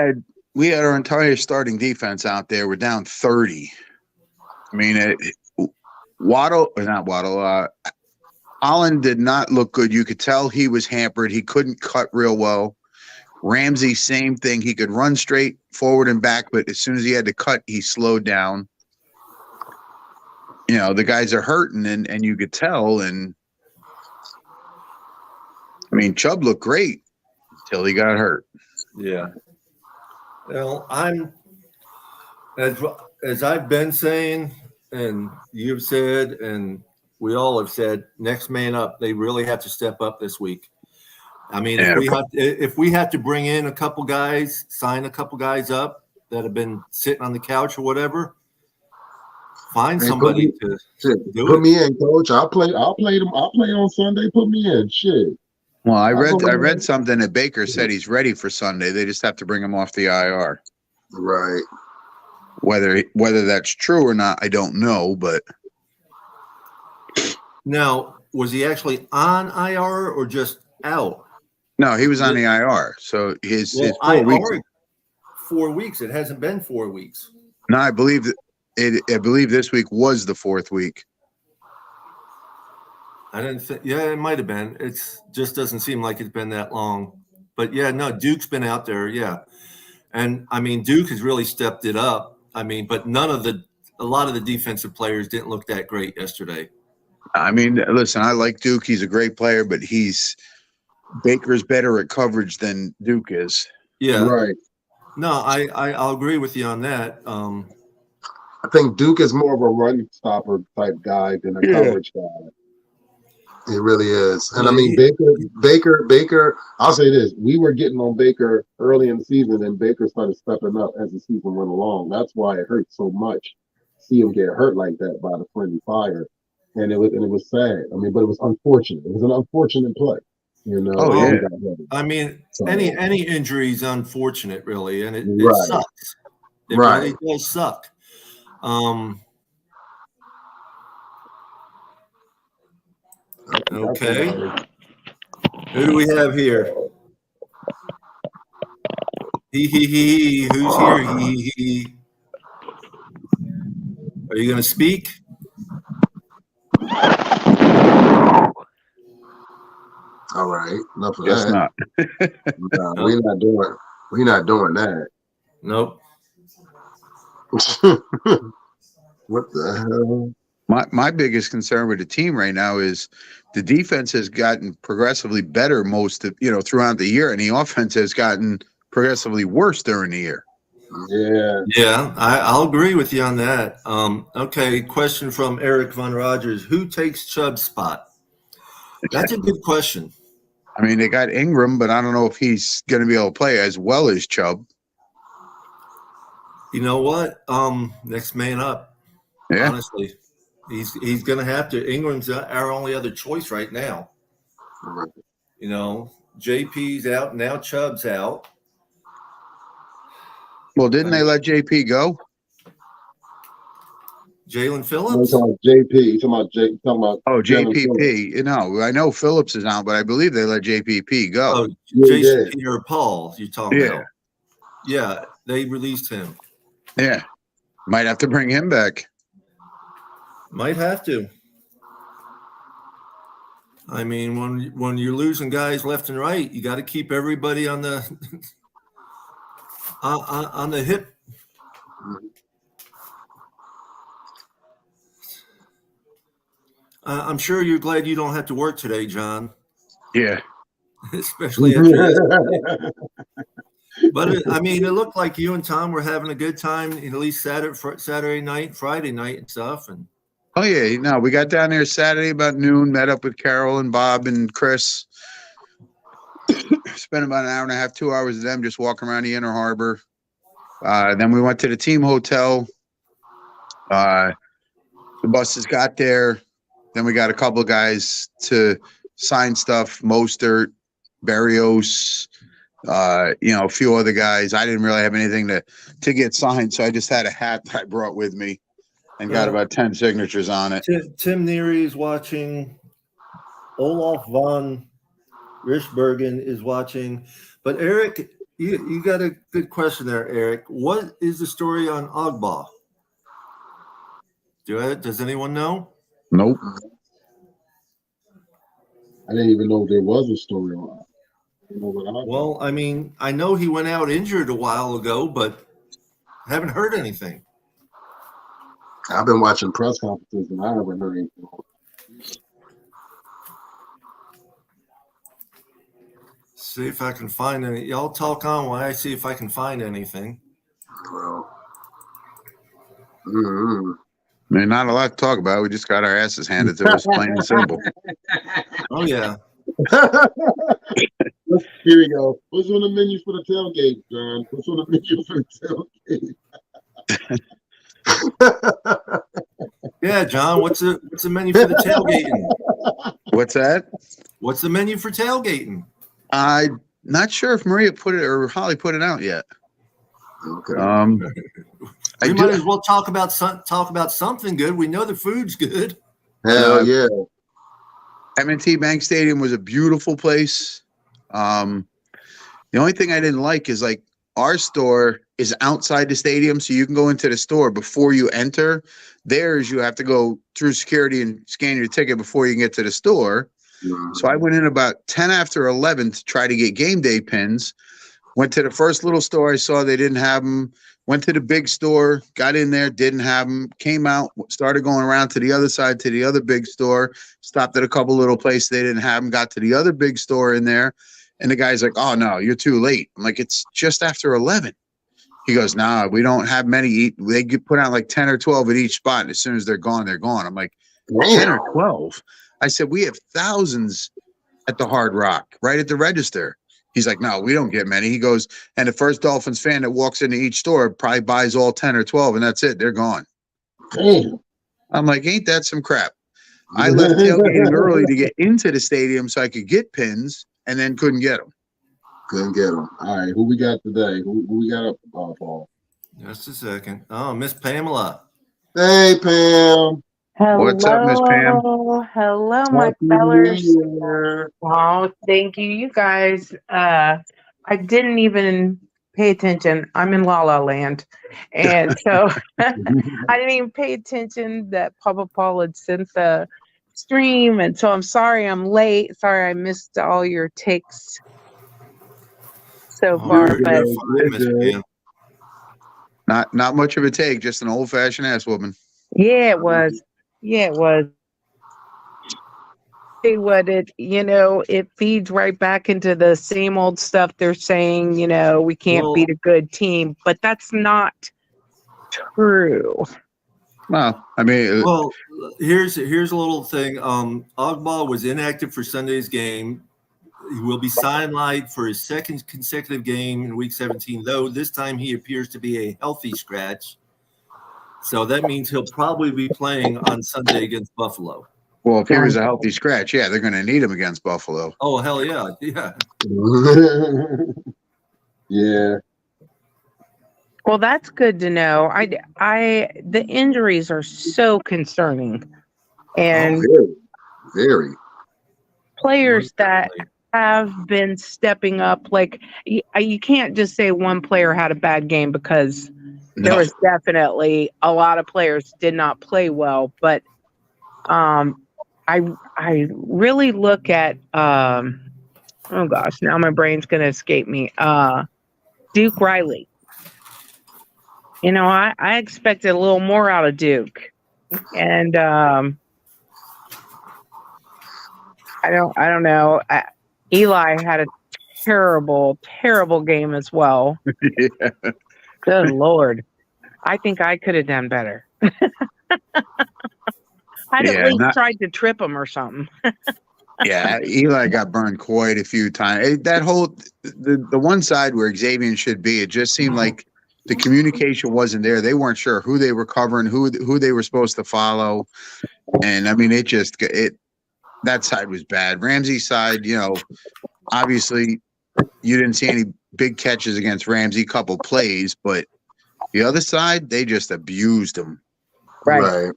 had our entire starting defense out there. We're down 30. I mean, Allen did not look good. You could tell he was hampered. He couldn't cut real well. Ramsey, same thing. He could run straight forward and back, but as soon as he had to cut, he slowed down. The guys are hurting, and you could tell. And I mean, Chubb looked great until he got hurt. Yeah. Well, I'm as I've been saying, and you've said, and we all have said, next man up. They really have to step up this week. I mean, if we have to bring in a couple guys, sign a couple guys up that have been sitting on the couch or whatever, Find Man, somebody to do put it. me in, coach. I'll play them. I'll play on Sunday. Put me in. Shit. Well, I I'll go in. read something that Baker said he's ready for Sunday. They just have to bring him off the IR. Right. Whether that's true or not, I don't know. But Now, was he actually on IR or just out? no, he was on the IR. So his 4 weeks. IR 4 weeks. It hasn't been 4 weeks. No, I believe this week was the 4th week. I didn't think. Yeah, it might have been. It's just doesn't seem like it's been that long. But yeah, no, Duke's been out there. Yeah, and I mean Duke has really stepped it up. I mean, but a lot of the defensive players didn't look that great yesterday. I mean, listen, I like Duke. He's a great player, but Baker's better at coverage than Duke is. Yeah, right. No, I'll agree with you on that. I think Duke is more of a run stopper type guy than a coverage guy. He really is. And I mean, Baker, I'll say this. We were getting on Baker early in the season, and Baker started stepping up as the season went along. That's why it hurt so much to see him get hurt like that by the friendly fire. And it was sad. I mean, but it was unfortunate. It was an unfortunate play. You know, oh, yeah. I mean, any injury is unfortunate, really, and it sucks. It really does suck. Okay. Who do we have here? He. Who's here? He. Are you going to speak? All right. Enough of Guess that. not. No, we're not doing that. Nope. What the hell? My biggest concern with the team right now is the defense has gotten progressively better throughout the year, and the offense has gotten progressively worse during the year. Yeah, I'll agree with you on that. Okay, question from Eric Von Rogers: who takes Chubb's spot? That's a good question. I mean, they got Ingram, but I don't know if he's going to be able to play as well as Chubb. You know what? Next man up. Yeah. Honestly, he's going to have to. Ingram's our only other choice right now. right. You know, JP's out now. Chubb's out. Well, didn't they let JP go? Jalen I'm Phillips. talking about JP. You talking about Oh, Jalen Phillips. JPP. You know, I know Phillips is out, but I believe they let JPP go. Oh, Yeah, Jason yeah. Pierre-Paul. You're talking Yeah. about? Yeah, they released him. Yeah. Might have to bring him back. Might have to. I mean, when you're losing guys left and right, you got to keep everybody on the on the hip. I'm sure you're glad you don't have to work today, John. Yeah. Especially after this. But I mean, it looked like you and Tom were having a good time, at least Saturday night, Friday night, and stuff. And Oh, yeah. No, we got down there Saturday about noon, met up with Carol and Bob and Chris. Spent about an hour and a half, 2 hours with them, just walking around the Inner Harbor. Then we went to the team hotel. The buses got there. Then we got a couple of guys to sign stuff, Mostert, Barrios, a few other guys. I didn't really have anything to get signed, so I just had a hat that I brought with me and got about 10 signatures on it. Tim Neary is watching. Olaf von Richbergen is watching. But Eric, you got a good question there, Eric. What is the story on Ogba? Does anyone know? Nope. I didn't even know there was a story on it. Well, I mean, I know he went out injured a while ago, but haven't heard anything. I've been watching press conferences and I haven't heard anything. See if I can find any. Y'all talk on while I see if I can find anything. Well, I mean, not a lot to talk about. We just got our asses handed to us, plain and simple. Oh, yeah. Here we go. What's on the menu for the tailgate, John? What's on the menu for the tailgate? Yeah, John. What's the menu for the tailgating? What's that? What's the menu for tailgating? I'm not sure if Maria put it or Holly put it out yet. Okay. We might as well talk about something good. We know the food's good. Hell yeah. M&T Bank Stadium was a beautiful place. The only thing I didn't like is like our store is outside the stadium, so you can go into the store before you enter. Theirs, you have to go through security and scan your ticket before you can get to the store. So I went in about 10 after 11 to try to get game day pins. Went to the first little store I saw, they didn't have them. Went to the big store, got in there, didn't have them. Came out, started going around to the other side, to the other big store. Stopped at a couple little places, they didn't have them. Got to the other big store in there. And the guy's like, oh, no, you're too late. I'm like, it's just after 11. He goes, nah, we don't have many. They get put out like 10 or 12 at each spot. And as soon as they're gone, they're gone. I'm like, 10 or 12? I said, we have thousands at the Hard Rock, right at the register. He's like, no, we don't get many. He goes, and the first Dolphins fan that walks into each store probably buys all 10 or 12, and that's it. They're gone. Damn. I'm like, ain't that some crap? I left tailgating early to get into the stadium so I could get pins, and then couldn't get them. Couldn't get them. All right, who we got today? Who we got up, Paul? Just a second. Oh, Miss Pamela. Hey, Pam. Hello. What's up, Miss Pam? Hello, my Happy New fellers. Year. Oh, thank you. You guys, I didn't even pay attention. I'm in La La Land. And so I didn't even pay attention that Papa Paul had sent the stream. And so I'm sorry I'm late. Sorry I missed all your takes so far. You're But fine, Miss Pam. Not much of a take, just an old-fashioned ass woman. yeah, it was. Yeah, it was. See what it feeds right back into the same old stuff they're saying, we can't beat a good team, but that's not true. Well, I mean, Well, here's a little thing. Ogba was inactive for Sunday's game. He will be sidelined for his second consecutive game in Week 17, though this time he appears to be a healthy scratch. So that means he'll probably be playing on Sunday against Buffalo. well, if he was a healthy scratch, yeah, they're going to need him against Buffalo. Oh, hell yeah. Yeah. Yeah. Well, that's good to know. The injuries are so concerning, and Very, very. players that have been stepping up, like you can't just say one player had a bad game, because there was definitely a lot of players did not play well, but I really look at oh gosh, now my brain's gonna escape me. Duke Riley. I expected a little more out of Duke, and I don't know. Eli had a terrible game as well. Yeah. Good Lord. I think I could have done better. I'd at least tried to trip him or something. Yeah, Eli got burned quite a few times. That whole the one side where Xavier should be, it just seemed like the communication wasn't there. They weren't sure who they were covering, who they were supposed to follow, and I mean, that side was bad. Ramsey's side, obviously you didn't see any big catches against Ramsey, couple plays, but the other side, they just abused him. Right.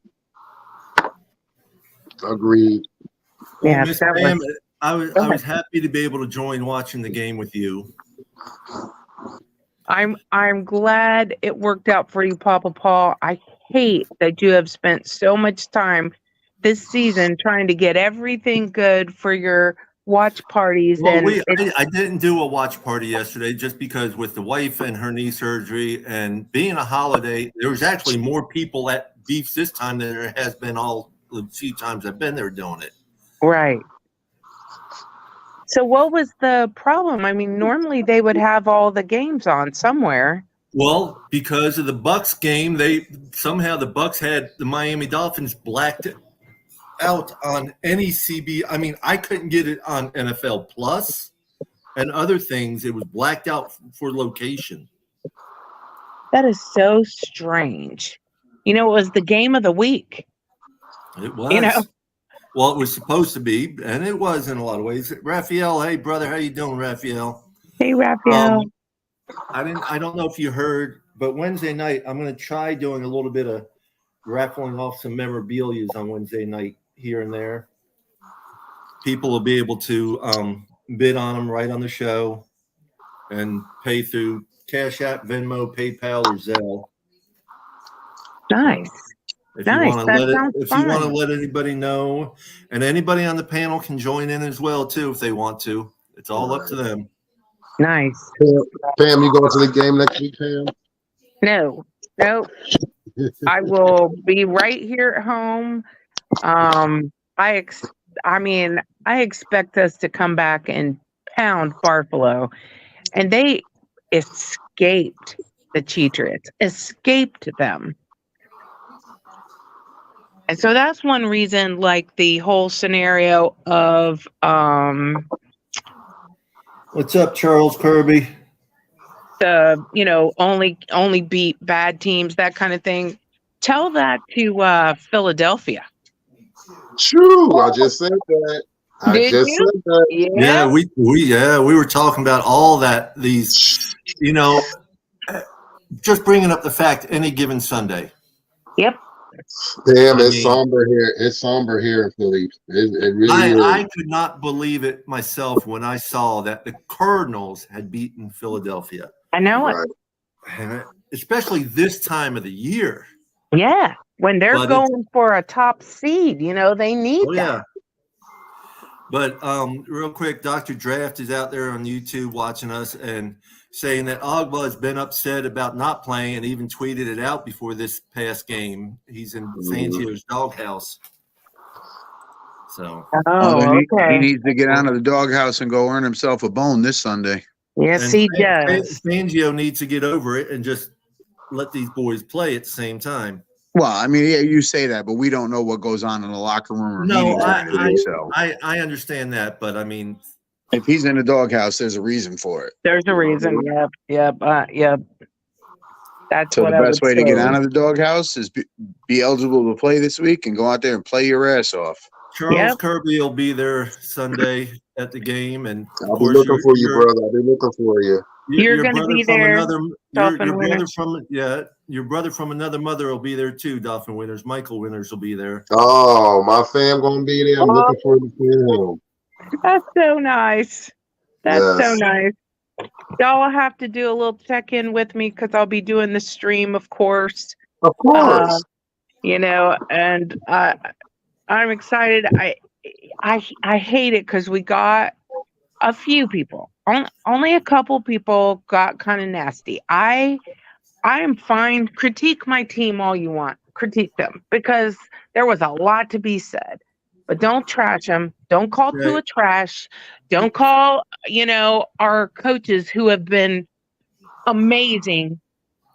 Agreed. Well, Yeah, Miss Pam, I was happy to be able to join watching the game with you. I'm glad it worked out for you, Papa Paul. I hate that you have spent so much time this season trying to get everything good for your watch parties. Well, I didn't do a watch party yesterday just because with the wife and her knee surgery and being a holiday, there was actually more people at Beefs this time than there has been all the few times I've been there doing it. Right. So what was the problem? I mean, normally they would have all the games on somewhere. Well, because of the Bucks game, the Bucks had the Miami Dolphins blacked out on any CB. I mean, I couldn't get it on NFL Plus and other things. It was blacked out for location. That is so strange. It was the game of the week. It was. You know. Well, it was supposed to be, and it was in a lot of ways. Raphael, hey brother, how you doing, Raphael? Hey, Raphael. I don't know if you heard, but Wednesday night I'm going to try doing a little bit of raffling off some memorabilia on Wednesday night here and there. People will be able to bid on them right on the show and pay through Cash App, Venmo, PayPal, or Zelle. Nice. If Nice. you want to let anybody know, and anybody on the panel can join in as well too if they want to. It's all up to them. Nice. Pam, you going to the game next week, Pam? No. I will be right here at home. I expect us to come back and pound Buffalo, and they escaped the Cheatriots, escaped them. And so that's one reason, like the whole scenario of What's up, Charles Kirby? only beat bad teams, that kind of thing. Tell that to Philadelphia. True. I just said that. Did you? Yeah, we were talking about all that. These, just bringing up the fact any given Sunday. Yep. Damn, it's somber here. It's somber here in Philly. It really is. I could not believe it myself when I saw that the Cardinals had beaten Philadelphia. I know it. And especially this time of the year. Yeah, when they're going for a top seed, they need that. Yeah. But real quick, Dr. Draft is out there on YouTube watching us and saying that Ogba has been upset about not playing and even tweeted it out before this past game. He's in Fangio's doghouse. So he needs to get out of the doghouse and go earn himself a bone this Sunday. Yes, he does. Fangio needs to get over it and just let these boys play at the same time. Well, I mean, yeah, you say that, but we don't know what goes on in the locker room or meetings. I understand that, but I mean, if he's in the doghouse, there's a reason for it. There's a reason. Yep. That's so what the best way to get out of the doghouse is be eligible to play this week and go out there and play your ass off. Charles Kirby will be there Sunday at the game, and I'll be looking for you, brother. I'll be looking for you. You're going to be there. Your brother from another mother will be there too. Dolphin Winners, Michael Winners will be there. Oh, my fam gonna be there. I'm looking forward to seeing him. That's so nice. So nice. Y'all will have to do a little check-in with me because I'll be doing the stream, of course. Of course. And I'm excited. I hate it because we got a few people. Only a couple people got kind of nasty. I am fine. Critique my team all you want. Critique them because there was a lot to be said. But don't trash them. Don't call Tua trash. Don't call, our coaches who have been amazing,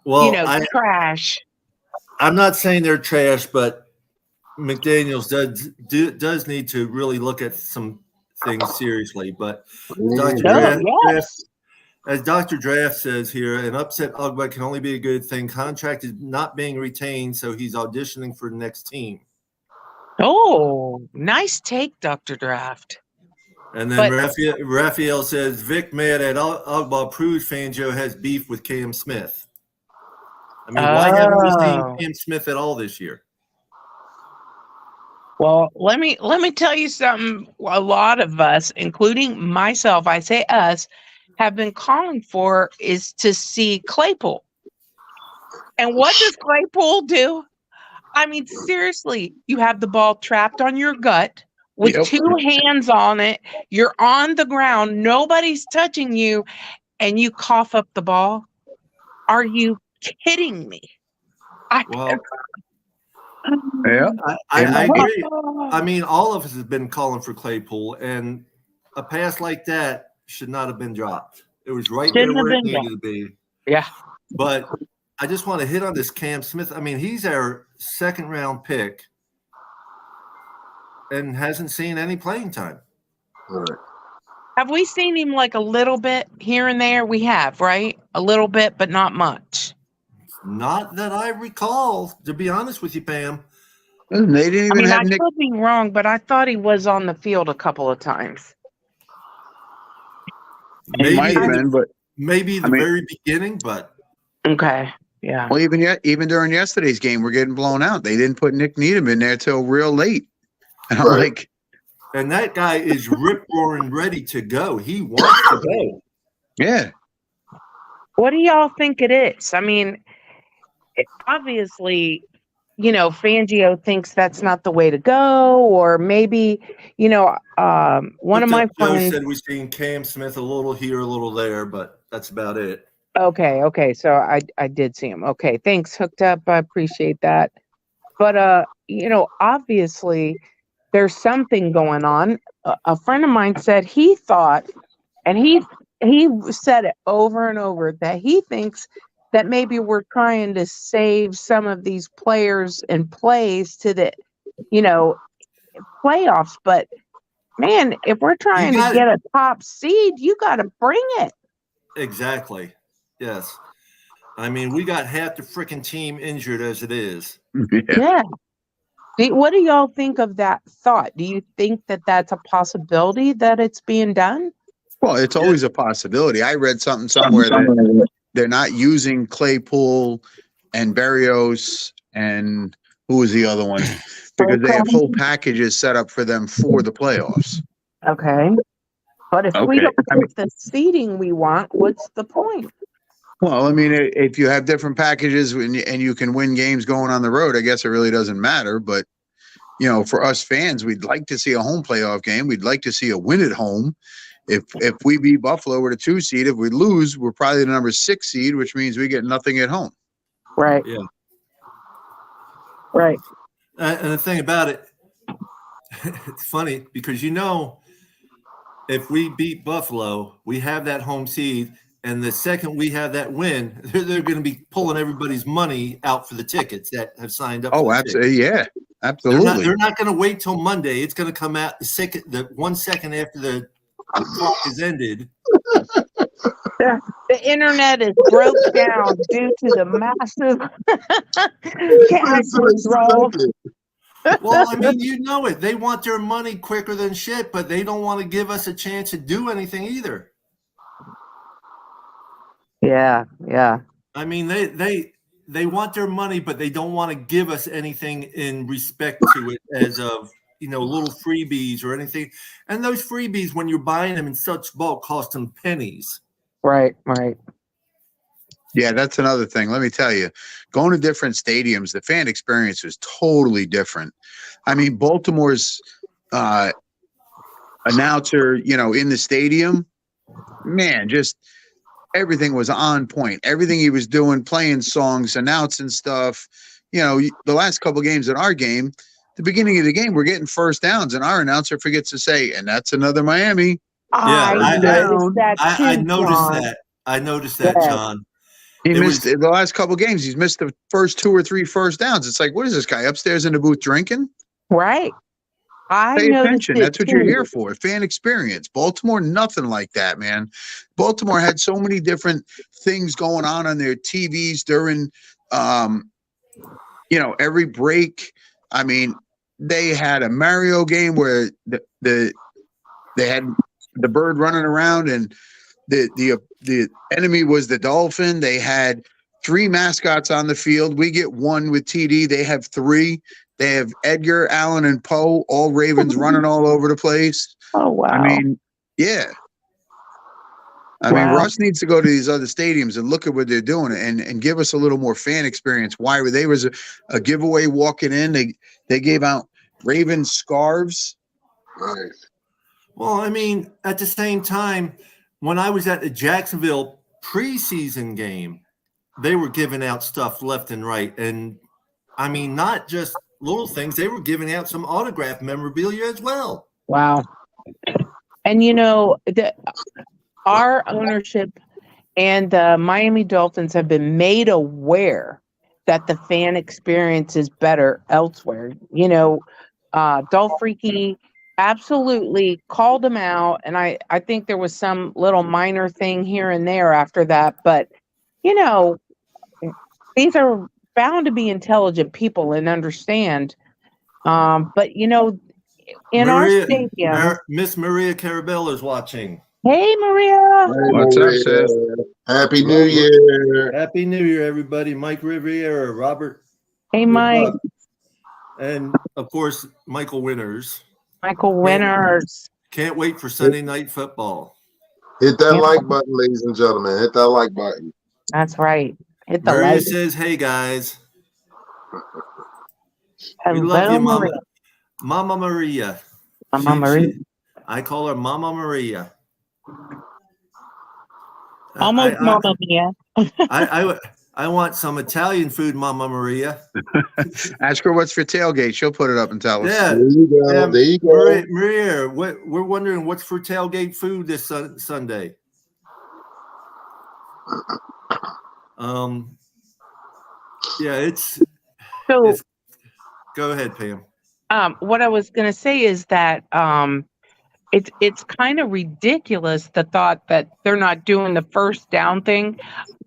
trash. I'm not saying they're trash, but McDaniels does need to really look at some things seriously. But as Dr. Draft says here, an upset Ogba can only be a good thing. Contract is not being retained, so he's auditioning for the next team. Oh, nice take, Dr. Draft. And then Raphael says, Vic mad at Ogba proves Fangio has beef with Cam Smith. I mean, why haven't we seen Cam Smith at all this year? Well, let me tell you something. A lot of us, including myself, I say us, have been calling for is to see Claypool. And what does Claypool do? I mean, seriously, you have the ball trapped on your gut with two hands on it. You're on the ground. Nobody's touching you. And you cough up the ball. Are you kidding me? I agree. I mean, all of us have been calling for Claypool, and a pass like that should not have been dropped. It was right there where it needed to be. Yeah. But I just want to hit on this Cam Smith. I mean, he's our second-round pick and hasn't seen any playing time. All right. Have we seen him like a little bit here and there? We have, right? A little bit, but not much. Not that I recall, to be honest with you, Pam. They didn't I even mean, have I Nick. could be wrong, but I thought he was on the field a couple of times. He might Maybe have been, but maybe I the mean, very beginning, but Okay. Yeah. well, even during yesterday's game, we're getting blown out. They didn't put Nick Needham in there till real late, and I'm Right. like, and that guy is rip roaring ready to go. He wants to go. yeah. What do y'all think it is? I mean, obviously, Fangio thinks that's not the way to go, or maybe, one of my Joe friends. said we've seen Cam Smith a little here, a little there, but that's about it. Okay. So I did see him. Okay. Thanks, Hooked Up. I appreciate that. But, obviously there's something going on. A friend of mine said he thought, and he said it over and over, that he thinks that maybe we're trying to save some of these players and plays to the, playoffs. But man, if we're trying to get a top seed, you got to bring it. Exactly. Yes. I mean, we got half the freaking team injured as it is. Yeah. What do y'all think of that thought? Do you think that that's a possibility that it's being done? Well, it's always a possibility. I read something somewhere that they're not using Claypool and Berrios and who was the other one because they have full packages set up for them for the playoffs. Okay. But if we don't get the seeding we want, what's the point? Well, I mean, if you have different packages and you can win games going on the road, I guess it really doesn't matter. But, for us fans, we'd like to see a home playoff game. We'd like to see a win at home. If we beat Buffalo, we're the 2 seed. If we lose, we're probably the number 6 seed, which means we get nothing at home. Right. Yeah. Right. And the thing about it, it's funny because if we beat Buffalo, we have that home seed. And the second we have that win, they're going to be pulling everybody's money out for the tickets that have signed up. Oh, absolutely. Yeah, absolutely. They're not going to wait till Monday. It's going to come out the 1 second after the talk has ended. The internet is broke down due to the massive cash withdrawal. Well, I mean, it. They want their money quicker than shit, but they don't want to give us a chance to do anything either. Yeah. I mean, they want their money, but they don't want to give us anything in respect to it as of, little freebies or anything. And those freebies, when you're buying them in such bulk, cost them pennies. Right. Yeah, that's another thing. Let me tell you, going to different stadiums, the fan experience is totally different. I mean, Baltimore's announcer, in the stadium, man, just everything was on point. Everything he was doing, playing songs, announcing stuff. The last couple games in our game, the beginning of the game, we're getting first downs, and our announcer forgets to say, and that's another Miami. Yeah, I noticed that too, I noticed John. that. I noticed that, John. He missed the last couple games. He's missed the first 2 or 3 first downs. It's like, what is this guy upstairs in the booth drinking? Right. Pay attention. That's what you're here for. Fan experience. Baltimore, nothing like that, man. Baltimore had so many different things going on their TVs during, every break. I mean, they had a Mario game where they had the bird running around and the enemy was the dolphin. They had 3 mascots on the field. We get 1 with TD. They have 3. They have Edgar, Allen, and Poe, all Ravens running all over the place. Oh, wow. I mean, yeah. I mean, Russ needs to go to these other stadiums and look at what they're doing and give us a little more fan experience. Why were there was a giveaway walking in? They gave out Ravens scarves. Nice. Well, I mean, at the same time, when I was at the Jacksonville preseason game, they were giving out stuff left and right. And I mean, not just little things, they were giving out some autograph memorabilia as well. Wow. And our ownership and the Miami Dolphins have been made aware that the fan experience is better elsewhere. Dolfreaky absolutely called them out, and I think there was some little minor thing here and there after that, but these are bound to be intelligent people and understand But in our stadium, Miss Maria Carabello is watching. hey Maria. Hey, What's up, Maria. sis? Happy New Year. Happy New Year, everybody. Mike Riviera, Robert. Hey Mike. Buck, and of course, Michael Winters. Michael Winters. Can't wait for Sunday night football. Hit that like button, ladies and gentlemen. Hit that like button. That's right. Hit the Maria like. says, "Hey guys, Hello, we love you, Mama. Maria. Mama Maria. Mama Maria. I call her Mama Maria. Almost Mama Mia. I want some Italian food, Mama Maria. Ask her what's for tailgate. She'll put it up and tell us. Yeah, There you go. yeah, There you go. Maria, we're wondering what's for tailgate food this Sunday. Yeah, it's So go ahead, Pam. what I was gonna say is that it's kind of ridiculous, the thought that they're not doing the first down thing.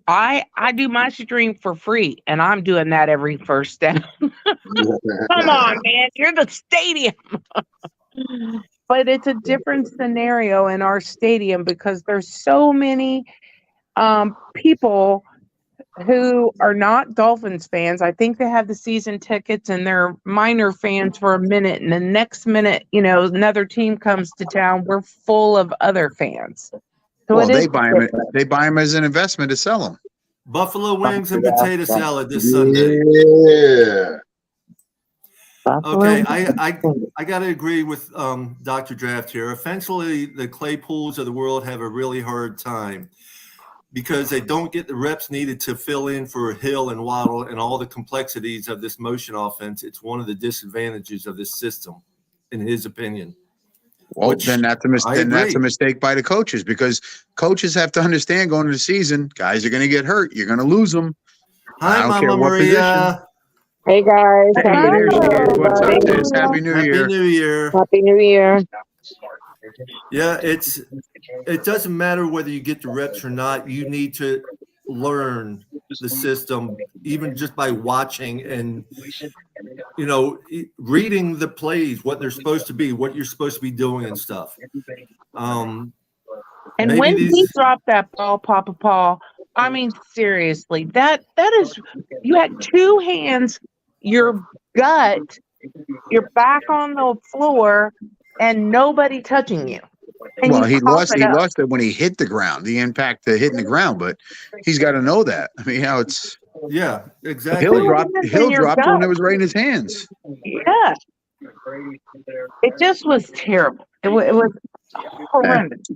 I do my stream for free, and I'm doing that every first down. Come on, man, you're the stadium. But it's a different scenario in our stadium because there's so many people who are not Dolphins fans. I think they have the season tickets and they're minor fans for a minute, and the next minute, another team comes to town. We're full of other fans. So Well, it is they buy them. They buy them as an investment to sell them. Buffalo wings and potato salad this Sunday. Yeah. Okay, I got to agree with Dr. Draft here. Essentially, the Claypools of the world have a really hard time because they don't get the reps needed to fill in for Hill and Waddle and all the complexities of this motion offense. It's one of the disadvantages of this system, in his opinion. Well, then that's a mistake. Then that's a mistake by the coaches, because coaches have to understand going into the season, guys are going to get hurt. You're going to lose them. Hi, Mama Maria. Hey guys, Hey, there she is. What's up, sis? Happy New Year. Happy New Year. Happy New Year. Yeah, it doesn't matter whether you get the reps or not. You need to learn the system, even just by watching and reading the plays, what they're supposed to be, what you're supposed to be doing and stuff. And when he dropped that ball, Papa Paul, I mean, seriously, that is, you had two hands, your gut, your back on the floor, and nobody touching you. And Well, he lost it it when he hit the ground, the impact to hitting the ground, but he's got to know that. I mean, it's yeah, exactly. Hill dropped when it was right in his hands. Yeah. It just was terrible. It was horrendous.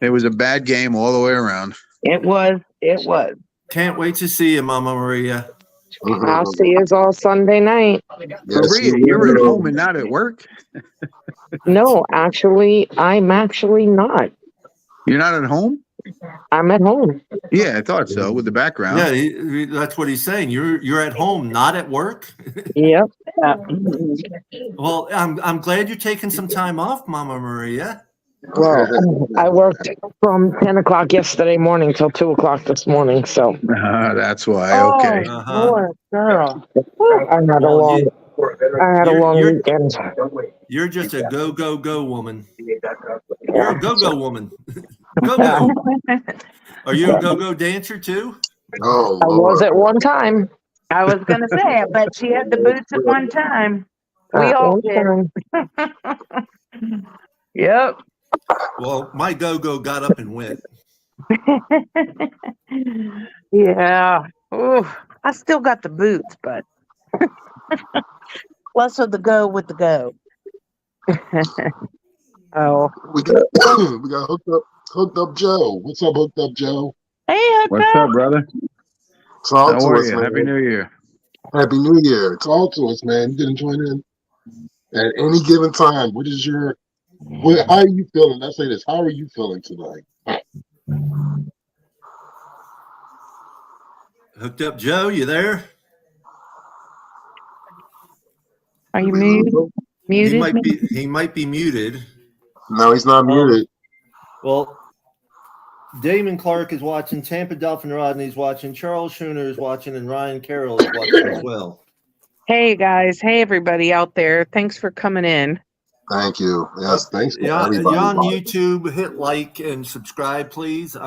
It was a bad game all the way around. It was. Can't wait to see you, Mama Maria. I'll see you all Sunday night. Maria, you're at home and not at work? No, actually, I'm actually not. You're not at home? I'm at home. Yeah, I thought so, with the background. Yeah, that's what he's saying. You're at home, not at work. Yep. Well, I'm glad you're taking some time off, Mama Maria. Well, I worked from 10 o'clock yesterday morning till 2 o'clock this morning, so. That's why. Okay. Poor girl. I had a long weekend. You're just a go woman. You're a go woman. Go. Are you a go dancer too? Oh, I was at one time. I was going to say, I bet she had the boots at one time. We all did. Yep. Well, my go got up and went. Yeah. Ooh, I still got the boots, but less of the go with the go. Oh. we got hooked up Joe. What's up, hooked up Joe? Hey, What's up, brother? Talk How to are us, you? man. Happy New Year. Happy New Year. Talk to us, man. You can join in at any given time. How are you feeling? Let's say this. How are you feeling tonight? Hooked up Joe, you there? Are you muted? He might be muted. No, he's not muted. Well, Damon Clark is watching. Tampa Dolphin Rodney's watching. Charles Schooner is watching, and Ryan Carroll is watching as well. Hey guys, hey everybody out there. Thanks for coming in. Thank you. Yes, thanks for Yeah, everybody. you're on YouTube. Hit like and subscribe, please.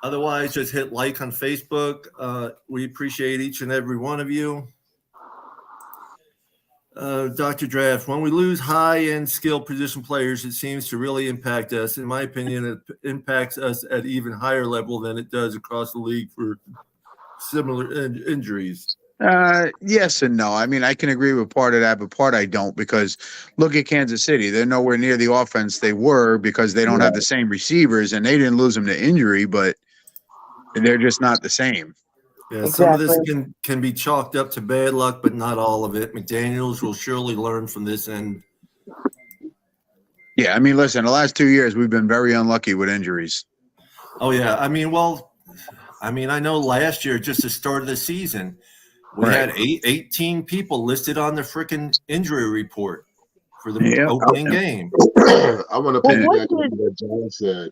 Otherwise, just hit like on Facebook. We appreciate each and every one of you. Dr. Draft, when we lose high-end skilled position players, it seems to really impact us. In my opinion, it impacts us at even higher level than it does across the league for similar injuries. Yes and no. I mean, I can agree with part of that, but part I don't, because look at Kansas City. They're nowhere near the offense they were because they don't have the same receivers, and they didn't lose them to injury, but they're just not the same. Yeah, some of this can be chalked up to bad luck, but not all of it. McDaniels will surely learn from this end. Yeah, I mean, listen, the last 2 years we've been very unlucky with injuries. Oh yeah, I know last year, just the start of the season, we had 18 people listed on the freaking injury report for the opening game. I want to piggyback on what John said.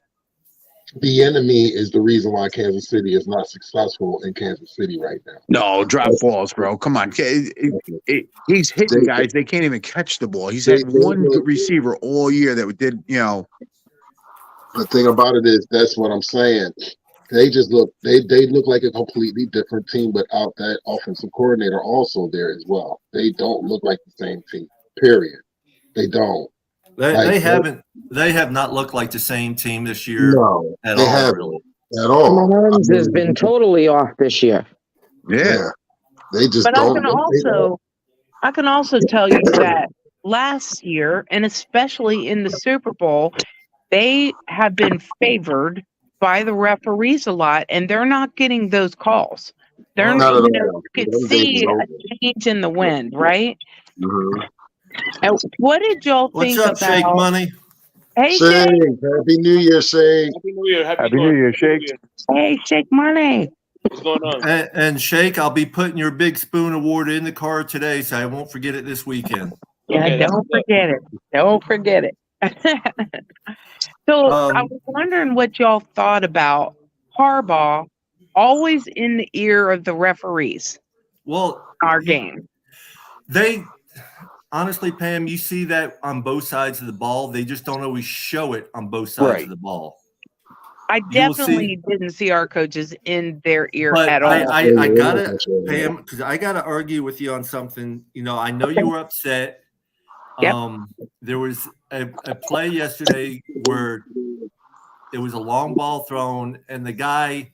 The enemy is the reason why Kansas City is not successful in Kansas City right now. No, drop balls, bro. Come on. He's hitting guys. They can't even catch the ball. He's had one receiver all year that did, The thing about it is, that's what I'm saying. They just look like a completely different team without that offensive coordinator also there as well. They don't look like the same team, period. They don't. They have not looked like the same team this year at all. Really. At all. Mahomes has been totally off this year. Yeah. They just but don't. I can also tell you that last year, and especially in the Super Bowl, they have been favored by the referees a lot, and they're not getting those calls. They're not. You can see a change in the wind, right? Mm-hmm. And what did y'all think about? What's up, Shake Money? Hey, Shake. Shake. Happy New Year, Shake. Happy New Year. Happy New Year, Shake. Hey, Shake Money. What's going on? And Shake, I'll be putting your Big Spoon Award in the car today, so I won't forget it this weekend. Yeah, Okay, don't forget it. Don't forget it. So I was wondering what y'all thought about Harbaugh always in the ear of the referees. Well, our game. Honestly, Pam, you see that on both sides of the ball. They just don't always show it on both sides of the ball. I definitely didn't see our coaches in their ear at all. I gotta, Pam, because I gotta argue with you on something. I know you were upset. Yep. There was a play yesterday where it was a long ball thrown, and the guy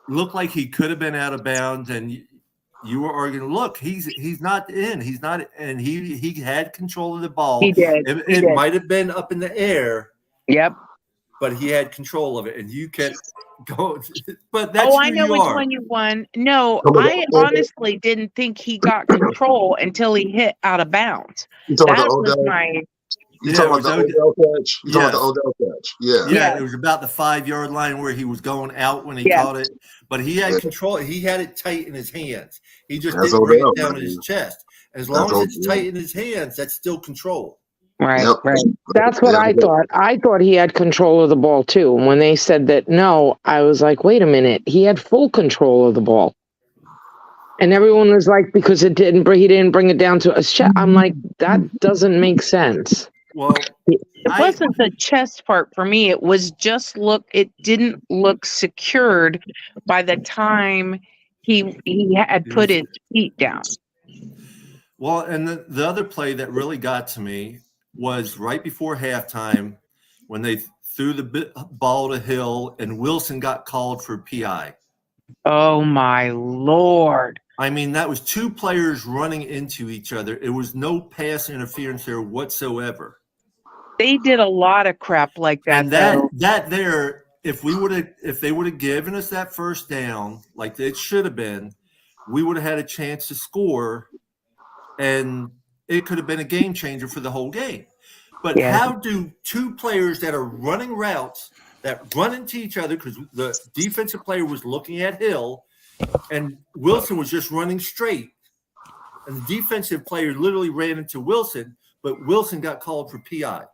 looked like he could have been out of bounds, and you were arguing, look, he's not in. He's not, and he had control of the ball. He did. It might have been up in the air. Yep. But he had control of it, and you kept going. But that's I know which one you won. No, I honestly didn't think he got control until he hit out of bounds. That was my. You talking about the Odell catch? You talking about the Odell catch? Yeah. Yeah, it was about the 5-yard line where he was going out when he caught it. But he had control. He had it tight in his hands. He just didn't bring it down in his chest. As long as it's tight in his hands, that's still control. Right, right. That's what I thought. I thought he had control of the ball too. And when they said that no, I was like, wait a minute, he had full control of the ball. And everyone was like, because he didn't bring it down to his chest. I'm like, that doesn't make sense. Well, it wasn't the chest part for me. It was just it didn't look secured by the time he had put his feet down. Well, and the other play that really got to me was right before halftime when they threw the ball to Hill and Wilson got called for PI. Oh, my Lord. I mean, that was two players running into each other. It was no pass interference there whatsoever. They did a lot of crap like that. And if they would have given us that first down like it should have been, we would have had a chance to score, and it could have been a game changer for the whole game. But how do two players that are running routes that run into each other, because the defensive player was looking at Hill and Wilson was just running straight, and the defensive player literally ran into Wilson, but Wilson got called for PI.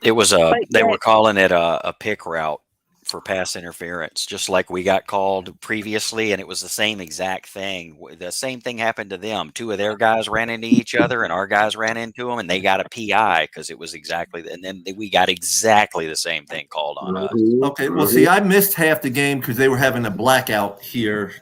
It was they were calling it a pick route. for pass interference, just like we got called previously, and it was the same exact thing. The same thing happened to them. Two of their guys ran into each other, and our guys ran into them, and they got a PI because it was exactly. And then we got exactly the same thing called on us. Okay, well, see, I missed half the game because they were having a blackout here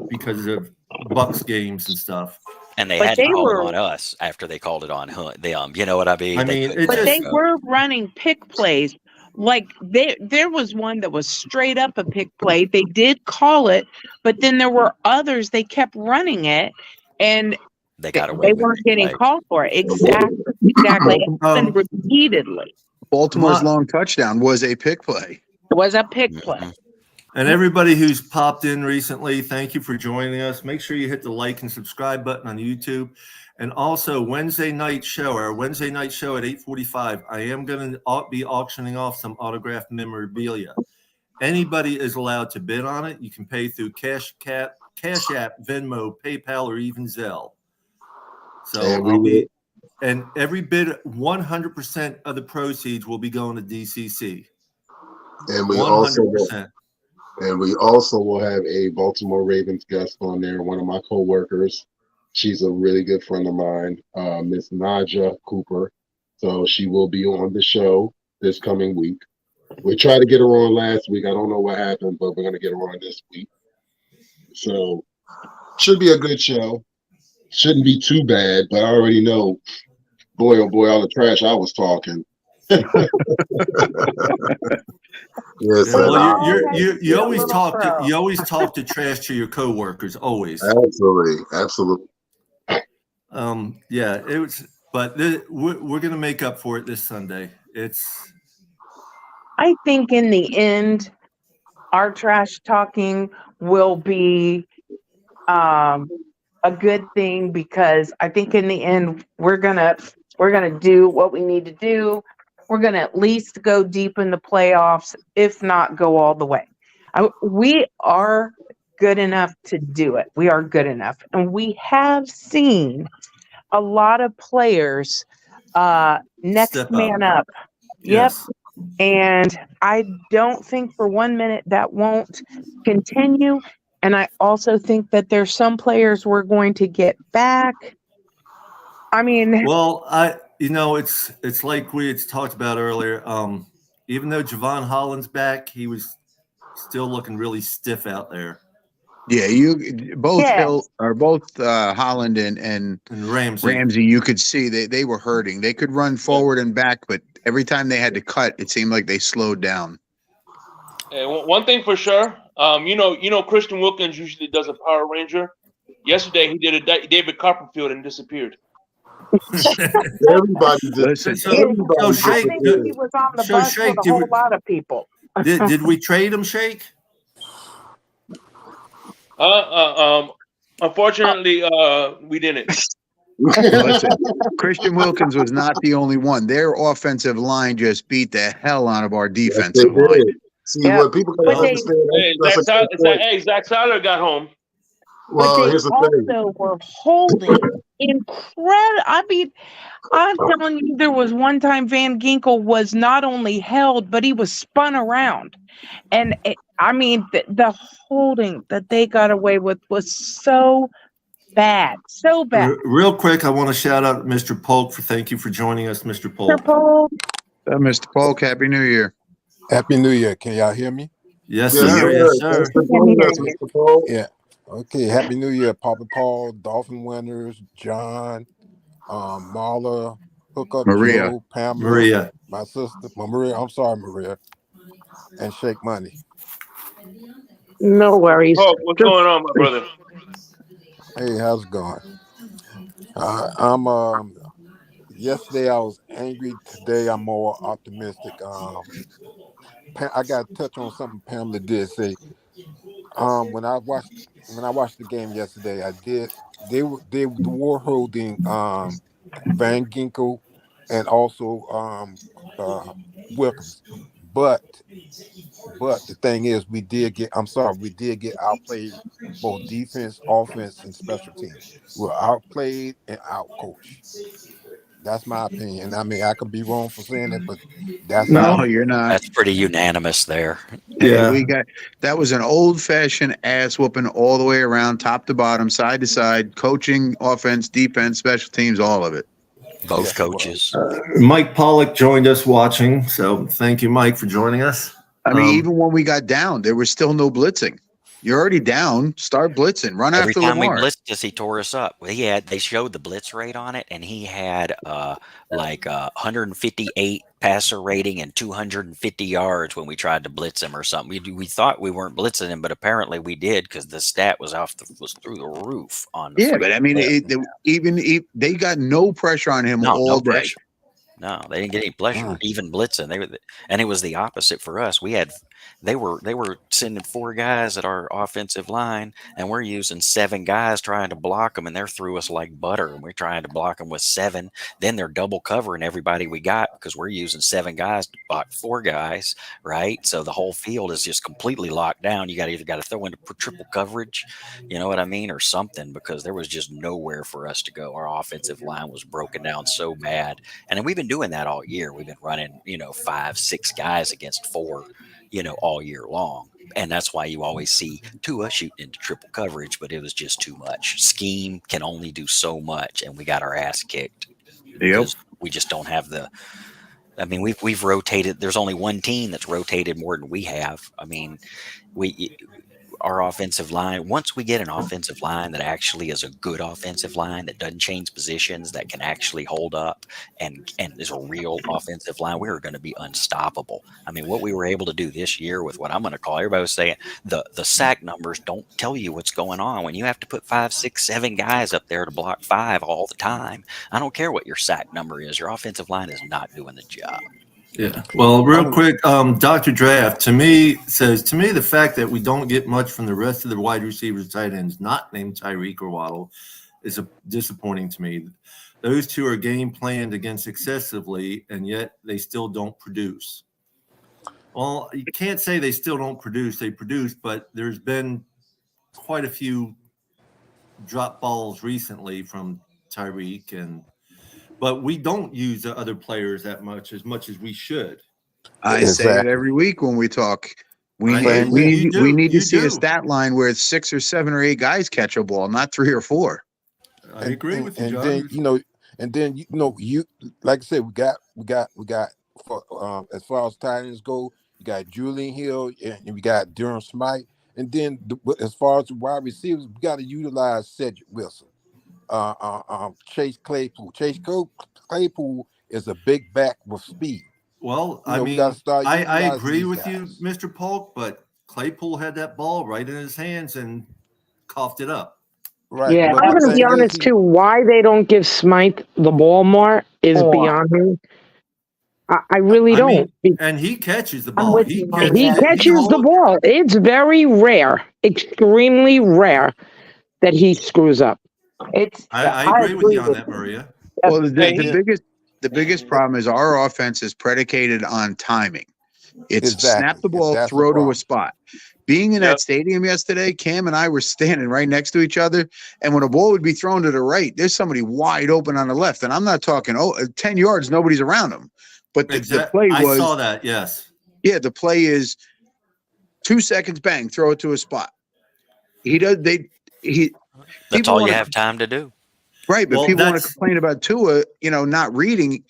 because of Bucks games and stuff. And they had to call it on us after they called it on them. You know what I mean? I mean, they were running pick plays. Like there was one that was straight up a pick play. They did call it, but then there were others. They kept running it, and they got away. They weren't getting called for it. Exactly. It happened repeatedly. Baltimore's long touchdown was a pick play. It was a pick play. And everybody who's popped in recently, thank you for joining us. Make sure you hit the like and subscribe button on YouTube. And also our Wednesday night show at 8:45, I am going to be auctioning off some autographed memorabilia. Anybody is allowed to bid on it. You can pay through Cash App, Venmo, PayPal, or even Zelle. So and every bid, 100% of the proceeds will be going to DCC. And we 100%. also will have a Baltimore Ravens guest on there, one of my coworkers. She's a really good friend of mine, Miss Naja Cooper. So she will be on the show this coming week. We tried to get her on last week. I don't know what happened, but we're going to get her on this week. So should be a good show. Shouldn't be too bad, but I already know, boy, oh boy, all the trash I was talking. Yes, well, you always talk to trash to your coworkers, always. Absolutely. Yeah, it was, but we're going to make up for it this Sunday. I think in the end, our trash talking will be a good thing, because I think in the end we're gonna do what we need to do. We're gonna at least go deep in the playoffs, if not go all the way. We are good enough to do it. We are good enough, and we have seen a lot of players next man up. Yes. Yep. And I don't think for 1 minute that won't continue. And I also think that there's some players we're going to get back. I mean, well, it's like we had talked about earlier. Even though Javon Holland's back, he was still looking really stiff out there. Yeah, both Holland and Ramsey, you could see they were hurting. They could run forward and back, but every time they had to cut, it seemed like they slowed down. One thing for sure, Christian Wilkins usually does a Power Ranger. Yesterday he did a David Copperfield and disappeared. Everybody listen. I think he was on the bus with a whole lot of people. Did we trade him, Shake? Unfortunately, we didn't. Listen, Christian Wilkins was not the only one. Their offensive line just beat the hell out of our defensive line. See, what people can understand. Zach Seiler got home. Well, but they here's the also were holding incredible. I mean, I'm telling you, there was one time Van Ginkel was not only held, but he was spun around. And the holding that they got away with was so bad. So bad. Real quick, I want to shout out Mr. Polk thank you for joining us, Mr. Polk. Mr. Polk, Happy New Year. Happy New Year. Can y'all hear me? Yes, sir. Yes, sir. Mr. Polk. Yeah. Okay. Happy New Year, Papa Paul, Dolphin Winners, John, Marla, Hookup Maria. Joe, Pamela, Maria. my sister, Maria. I'm sorry, Maria, and Shake Money. No worries. Oh, what's going on, my brother? Hey, how's it going? Yesterday I was angry. Today I'm more optimistic. I got to touch on something Pamela did say. When I watched the game yesterday, they were holding Van Ginkel and also Wilkins, but the thing is, we did get outplayed both defense, offense, and special teams. We were outplayed and outcoached. That's my opinion. I mean, I could be wrong for saying it, but that's No, how. you're not. That's pretty unanimous there. Hey, Yeah. we got that was an old-fashioned ass whooping all the way around, top to bottom, side to side, coaching, offense, defense, special teams, all of it. Both Yes, it was. coaches. Mike Pollock joined us watching, so thank you, Mike, for joining us. I mean, even when we got down, there was still no blitzing. You're already down. Start blitzing. Run Every after time we Lamar. blitzed us, he tore us up. They showed the blitz rate on it, and he had like 158 passer rating and 250 yards when we tried to blitz him or something. We thought we weren't blitzing him, but apparently we did because the stat was through the roof on the Yeah, but I mean, they got no pressure on him all no day. pressure. No, they didn't get any pressure, even blitzing. And it was the opposite for us. They were sending 4 guys at our offensive line, and we're using 7 guys trying to block them, and they're through us like butter. And we're trying to block them with 7. Then they're double covering everybody we got because we're using 7 guys to block 4 guys, right? So the whole field is just completely locked down. You either got to throw into triple coverage, you know what I mean, or something, because there was just nowhere for us to go. Our offensive line was broken down so bad, and then we've been doing that all year. We've been running, 5, 6 guys against 4, all year long. And that's why you always see Tua shooting into triple coverage, but it was just too much. Scheme can only do so much, and we got our ass kicked. Because we just don't have we've rotated. There's only one team that's rotated more than we have. I mean, our offensive line, once we get an offensive line that actually is a good offensive line that doesn't change positions, that can actually hold up and is a real offensive line, we are going to be unstoppable. I mean, what we were able to do this year with what I'm going to call, everybody was saying the sack numbers don't tell you what's going on. When you have to put 5, 6, 7 guys up there to block 5 all the time, I don't care what your sack number is. Your offensive line is not doing the job. Yeah. Well, real quick, Dr. Draft, to me, the fact that we don't get much from the rest of the wide receivers, tight ends, not named Tyreek or Waddle, is disappointing to me. Those 2 are game planned against excessively, and yet they still don't produce. Well, you can't say they still don't produce. They produce, but there's been quite a few drop balls recently from Tyreek but we don't use the other players as much as we should. I say it every week when we talk. We need to see a stat line where it's 6 or 7 or 8 guys catch a ball, not 3 or 4. I agree with you, and John. then you like I said, we got for as far as tight ends go, you got Julian Hill and we got Durham Smythe, and then as far as the wide receivers, we got to utilize Cedric Wilson. Chase Claypool. Claypool is a big back with speed. Well, I agree with you, Mr. Polk, but Claypool had that ball right in his hands and coughed it up. Right. Yeah, I'm going to be honest, too. Why they don't give Smythe the ball more is beyond me. I really don't. And he catches the ball. He catches the ball. It's very rare, extremely rare, that he screws up. I agree with you on that, Maria. Well, the biggest problem is our offense is predicated on timing. It's snap the ball, throw to a spot. Being in that stadium yesterday, Cam and I were standing right next to each other, and when a ball would be thrown to the right, there's somebody wide open on the left, and I'm not talking 10 yards, nobody's around him. But the play was, I saw that, yes. Yeah, the play is 2 seconds, bang, throw it to a spot. That's all you have time to do. Right, but people want to complain about Tua, not reading.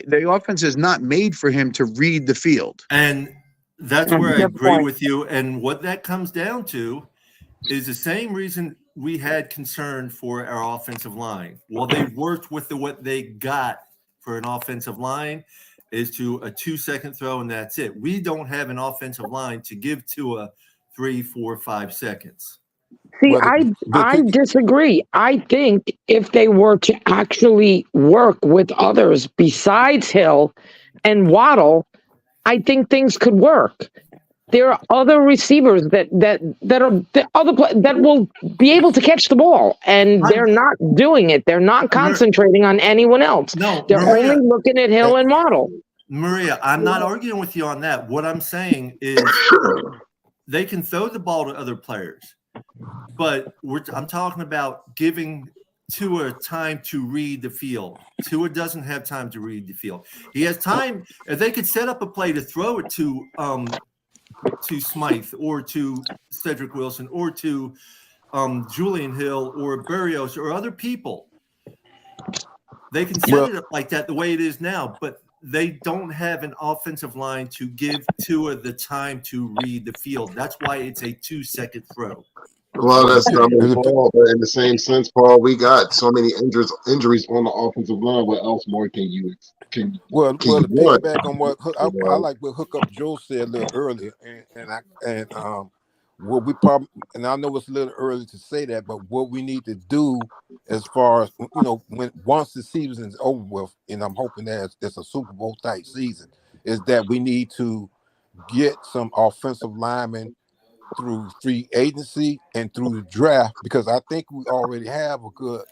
The offense is not made for him to read the field. And that's where I agree with you. And what that comes down to is the same reason we had concern for our offensive line. Well, they worked with what they got for an offensive line is to a 2-second throw, and that's it. We don't have an offensive line to give Tua 3, 4, 5 seconds. See, I disagree. I think if they were to actually work with others besides Hill and Waddle, I think things could work. There are other receivers that will be able to catch the ball, and they're not doing it. They're not concentrating on anyone else. No, they're only looking at Hill and Waddle. Maria, I'm not arguing with you on that. What I'm saying is they can throw the ball to other players. But I'm talking about giving Tua time to read the field. Tua doesn't have time to read the field. He has time. If they could set up a play to throw it to Smythe or to Cedric Wilson or to Julian Hill or Berrios or other people, they can set it up like that the way it is now, but they don't have an offensive line to give Tua the time to read the field. That's why it's a 2-second throw. Well, that's Paul, but in the same sense, Paul, we got so many injuries on the offensive line. What else more can you can Well, can to you want? piggyback on what I like what Hookup Joe said a little earlier, and what we probably, and I know it's a little early to say that, but what we need to do as far as once the season is over with, and I'm hoping that it's a Super Bowl type season, is that we need to get some offensive linemen through free agency and through the draft, because I think we already have a good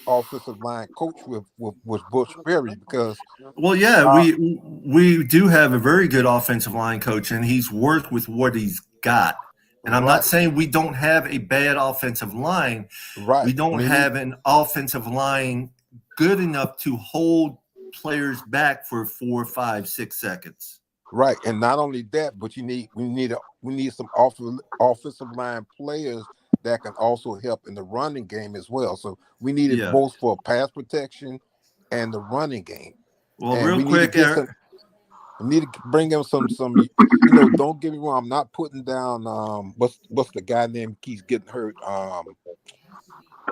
offensive line coach with Bush Berry. Because we do have a very good offensive line coach, and he's worked with what he's got. And I'm not saying we don't have a bad offensive line. Right. We don't have an offensive line good enough to hold players back for 4, 5, 6 seconds. Right, and not only that, but we need some offensive line players that can also help in the running game as well. So we need it both for pass protection and the running game. Well, and real quick, we need to bring in some. Don't get me wrong. I'm not putting down. What's the guy name keeps getting hurt?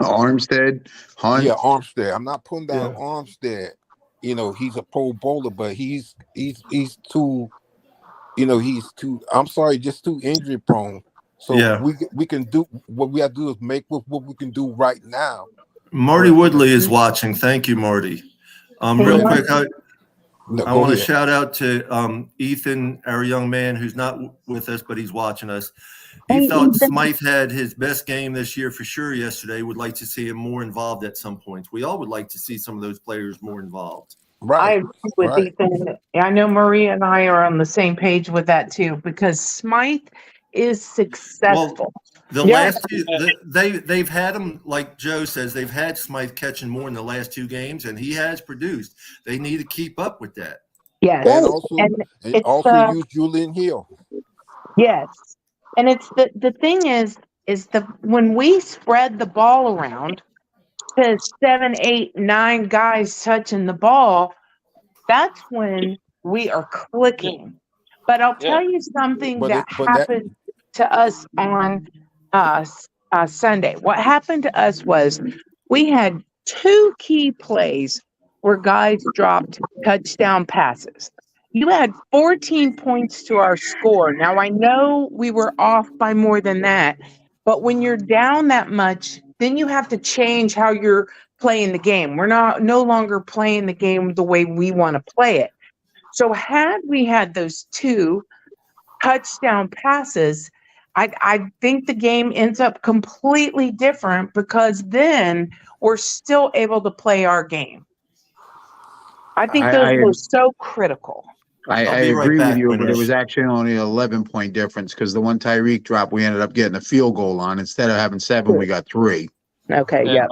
Armstead, Hunt. Yeah, Armstead. I'm not putting down Armstead. He's a Pro Bowler, but he's too. He's too. I'm sorry, just too injury prone. So we can do what we have to do is make with what we can do right now. Marty Woodley is watching. Thank you, Marty. Real quick, I want to shout out to Ethan, our young man who's not with us, but he's watching us. He thought Smythe had his best game this year for sure yesterday. Would like to see him more involved at some points. We all would like to see some of those players more involved. I agree with Ethan. I know Maria and I are on the same page with that too, because Smythe is successful. Well, last two, they've had him, like Joe says, they've had Smythe catching more in the last 2 games, and he has produced. They need to keep up with that. Yes, and also use Julian Hill. Yes, and it's the thing is when we spread the ball around to 7, 8, 9 guys touching the ball, that's when we are clicking. But I'll tell you something that happened to us on Sunday. What happened to us was we had 2 key plays where guys dropped touchdown passes. You had 14 points to our score. Now, I know we were off by more than that, but when you're down that much, then you have to change how you're playing the game. We're no longer playing the game the way we want to play it. So had we had those 2 touchdown passes, I think the game ends up completely different, because then we're still able to play our game. I think those were so critical. I agree with you, but it was actually only an 11-point difference, because the one Tyreek drop, we ended up getting a field goal on. Instead of having 7, we got 3. Okay, yeah.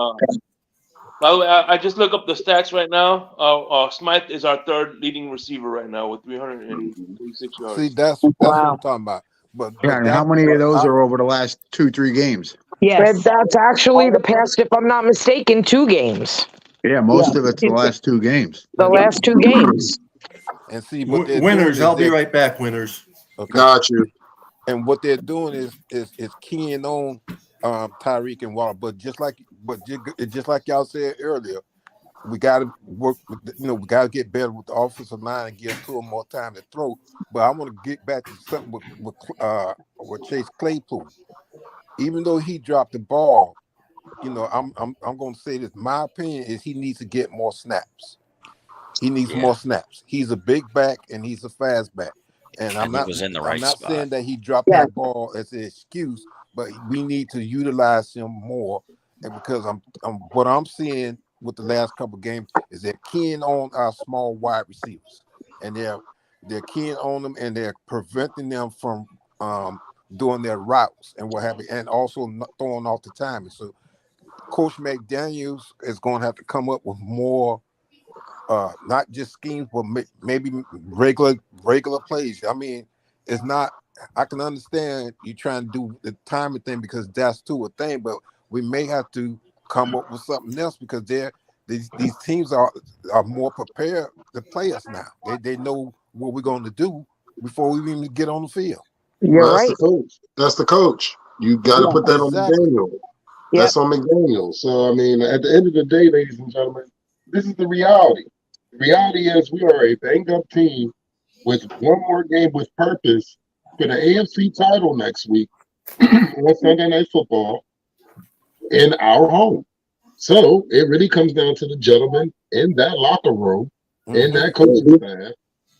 By the way, I just look up the stats right now. Smythe is our 3rd leading receiver right now with 336 yards. See, that's what I'm talking about. But and how many of those are over the last 2-3 games? Yes, that's actually the past, if I'm not mistaken, 2 games. Yeah, most of it's the last 2 games. The last 2 games. And see what winners. I'll be right back. Winners. Okay. Got you. And what they're doing is keying on Tyreek and Waller, but just like y'all said earlier, we got to work. We got to get better with the offensive line and give Tua more time to throw. But I want to get back to something with Chase Claypool. Even though he dropped the ball, I'm going to say this. My opinion is he needs to get more snaps. He needs more snaps. He's a big back and he's a fast back. And I'm not saying that he dropped that ball as an excuse, but we need to utilize him more. And because what I'm seeing with the last couple of games is they're keying on our small wide receivers, and they're keying on them, and they're preventing them from doing their routes and what have you, and also throwing off the timing. So Coach McDaniels is going to have to come up with more, not just schemes, but maybe regular plays. I mean, it's not. I can understand you trying to do the timing thing because that's too a thing, but we may have to come up with something else because these teams are more prepared to play us now. They know what we're going to do before we even get on the field. You're That's right. the coach. That's the coach. You got to put that exactly. on McDaniel. That's on McDaniel. So, I mean, at the end of the day, ladies and gentlemen, this is the reality. The reality is we are a banged-up team with one more game with purpose for the AFC title next week on Sunday Night Football in our home. So, it really comes down to the gentlemen in that locker room, in that coaching staff.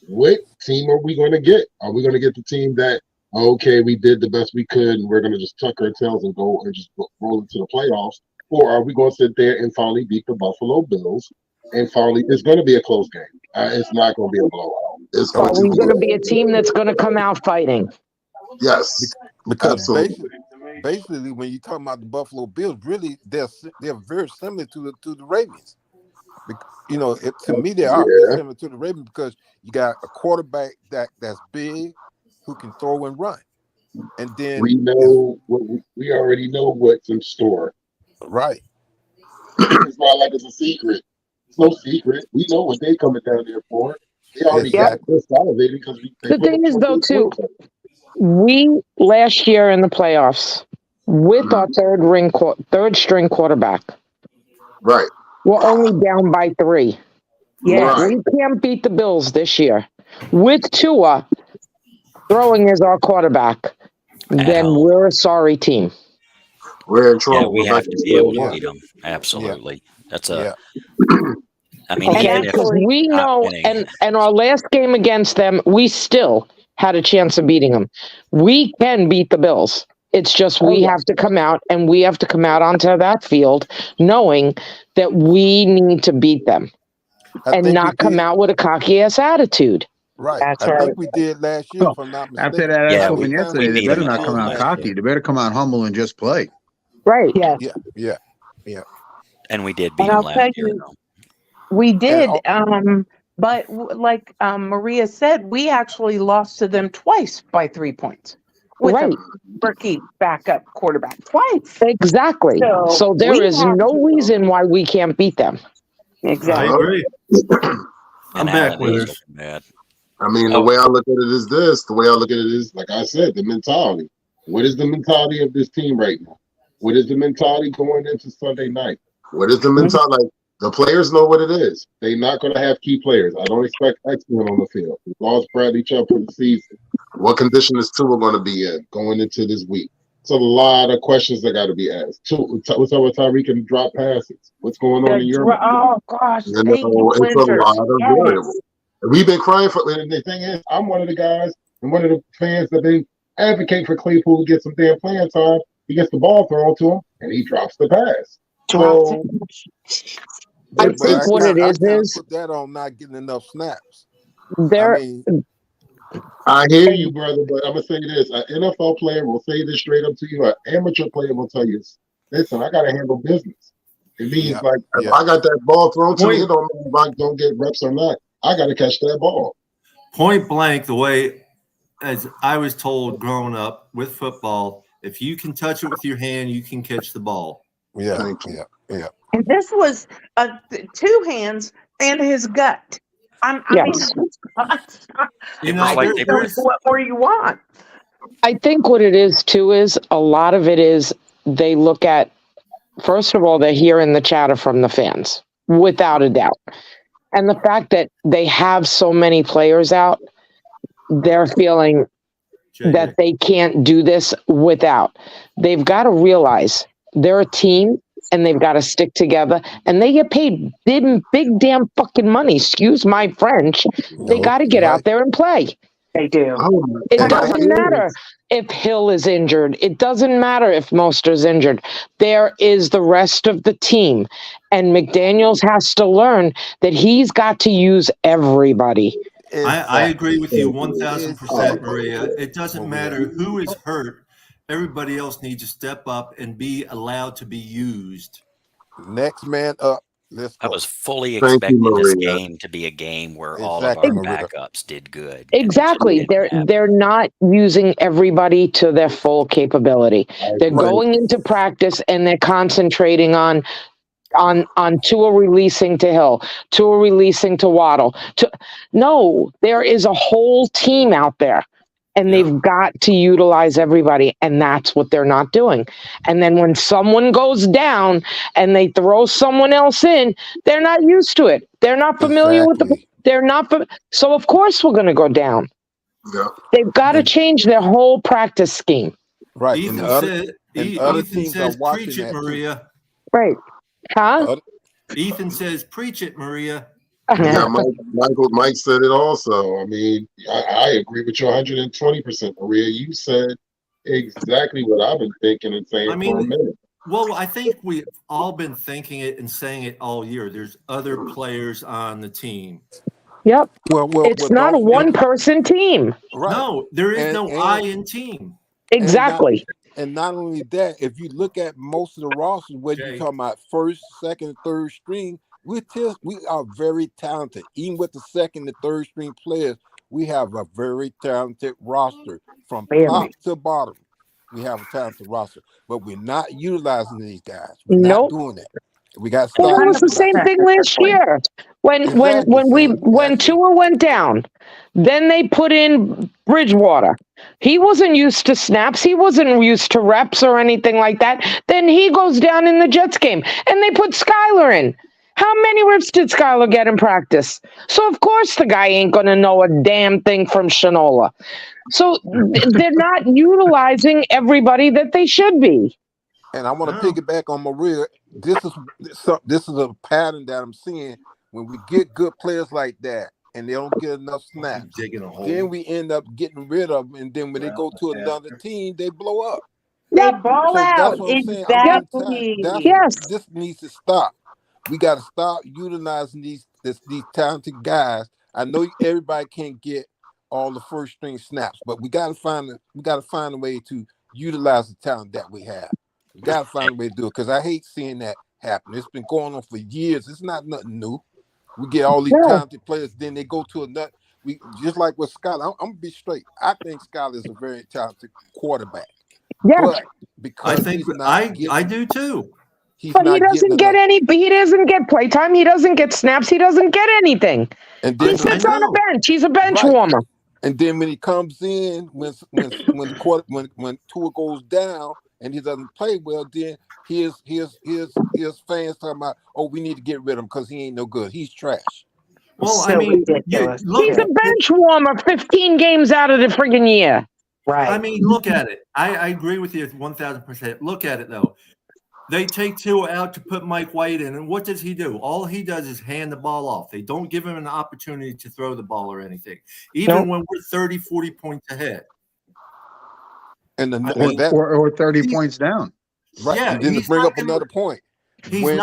What team are we going to get? Are we going to get the team that, okay, we did the best we could and we're going to just tuck our tails and go and just roll into the playoffs? Or are we going to sit there and finally beat the Buffalo Bills? And finally, it's going to be a close game. It's not going to be a blowout. It's going Are we going to be a team that's going to come out fighting? Yes, because absolutely. basically, when you talk about the Buffalo Bills, really they're very similar to the Ravens. You know, to me they are very similar to the Ravens because you got a quarterback that's big who can throw and run, and then we know we already know what's in store. Right. It's not like it's a secret. It's no secret. We know what they coming down there for. They already got this salivated because the thing is, though, too, we last year in the playoffs with our third string quarterback, right? We're only down by 3. Yeah, right. We can't beat the Bills this year with Tua throwing as our quarterback. Then we're a sorry team. We're in trouble. Yeah, we have to be able to beat them. Absolutely. That's a. I mean, and we know, and our last game against them, we still had a chance of beating them. We can beat the Bills. It's just we have to come out, and we have to come out onto that field knowing that we need to beat them and not come out with a cocky-ass attitude. Right. That's I think we did last year, if I'm not mistaken. After that ass whooping yesterday, they better not come out cocky. They better come out humble and just play. Right. Yeah. And we did beat them last year. We did. But like Maria said, we actually lost to them twice by 3 points. With a rookie backup quarterback twice. Exactly. So there is no reason why we can't beat them. Exactly. I agree. I'm back with us. I mean, the way I look at it is this. The way I look at it is, like I said, the mentality. What is the mentality of this team right now? What is the mentality going into Sunday night? What is the mentality? Like, the players know what it is. They're not going to have key players. I don't expect excellent on the field. We lost Bradley Chubb for the season. What condition is Tua going to be in going into this week? It's a lot of questions that got to be asked. What's up with Tyreek and drop passes? What's going on in Europe? Oh, gosh. You know, it's a lot of variables. We've been crying for it. And the thing is, I'm one of the guys and one of the fans that been advocate for Claypool to get some damn playing time. He gets the ball thrown to him, and he drops the pass. So I think what it is put that on not getting enough snaps. I hear you, brother, but I'm gonna say this: an NFL player will say this straight up to you. An amateur player will tell you, "Listen, I gotta handle business." It means if I got that ball thrown to me, it don't mean if I don't get reps or not. I gotta catch that ball. Point blank, the way as I was told growing up with football, if you can touch it with your hand, you can catch the ball. Yeah. And this was 2 hands and his gut. I mean, what more you want? I think what it is too is a lot of it is they look at, first of all, they're hearing the chatter from the fans, without a doubt. And the fact that they have so many players out, they're feeling that they can't do this without. They've got to realize they're a team and they've got to stick together, and they get paid big damn fucking money. Excuse my French. They got to get out there and play. They do. It doesn't matter if Hill is injured. It doesn't matter if Moster's injured. There is the rest of the team. And McDaniels has to learn that he's got to use everybody. I agree with you 1,000%, Maria. It doesn't matter who is hurt. Everybody else needs to step up and be allowed to be used. Next man up. Let's I go. was fully Thank you, expecting this Maria. game to be a game where all of Exactly, our Maria. backups did good. and it just Exactly. didn't They're happen. they're not using everybody to their full capability. They're Right. going into practice and they're concentrating on Tua releasing to Hill, Tua releasing to Waddle. No, there is a whole team out there. And Yeah. they've got to utilize everybody, and that's what they're not doing. And then when someone goes down and they throw someone else in, they're not used to it. They're not familiar with Exactly. so of course we're going to go down. Yeah. They've got to And change their whole practice scheme. right. And Ethan the other said, other Ethan teams are says, watching preach it, that too. Maria. Right. Huh? Other- Ethan says, preach it, Maria. Yeah, Mike said it also. I mean, I agree with you 120%, Maria. You said exactly what I've been thinking and saying I for a mean, minute. well, I think we've all been thinking it and saying it all year. There's other players on the team. Yep. well, It's not a Dolph, one-person team. right. No, there is And no I in team. Exactly. And not only that, if you look at most of the rosters, whether you're Jay. talking about first, second, third string, we are very talented. Even with the second and third string players, we have a very talented roster from top to bottom. We have a talented roster, but we're not utilizing these guys. We're not doing that. We got to Well, start. that was the same thing last year. When Exactly. Tua went down, then they put in Bridgewater. He wasn't used to snaps. He wasn't used to reps or anything like that. Then he goes down in the Jets game, and they put Skyler in. How many reps did Skyler get in practice? So of course the guy ain't gonna know a damn thing from Shinola. So they're not utilizing everybody that they should be. And I want to piggyback on Maria. This is a pattern that I'm seeing when we get good players like that and they don't get enough snaps. Then we end up getting rid of them, and then when they go to another team, they blow up. They ball out. That's what I'm saying. Exactly. This needs to stop. We got to stop utilizing these talented guys. I know everybody can't get all the first string snaps, but we got to find a way to utilize the talent that we have. We got to find a way to do it, because I hate seeing that happen. It's been going on for years. It's not nothing new. We get all these talented players, then they go to another. We just like with Skyler. I'm gonna be straight. I think Skyler is a very talented quarterback. Yeah, but because I think I do too. But he doesn't get he doesn't get playtime. He doesn't get snaps. He doesn't get anything. And then he sits on the bench. He's a bench warmer. And then when he comes in, when Tua goes down and he doesn't play well, then his fans talking about, oh, we need to get rid of him because he ain't no good. He's trash. Well, I mean, he's a bench warmer 15 games out of the friggin' year. Right. I mean, look at it. I agree with you 1,000%. Look at it, though. They take Tua out to put Mike White in, and what does he do? All he does is hand the ball off. They don't give him an opportunity to throw the ball or anything, even when we're 30, 40 points ahead. And or 30 points down. Right. Yeah, and then to bring up another point. When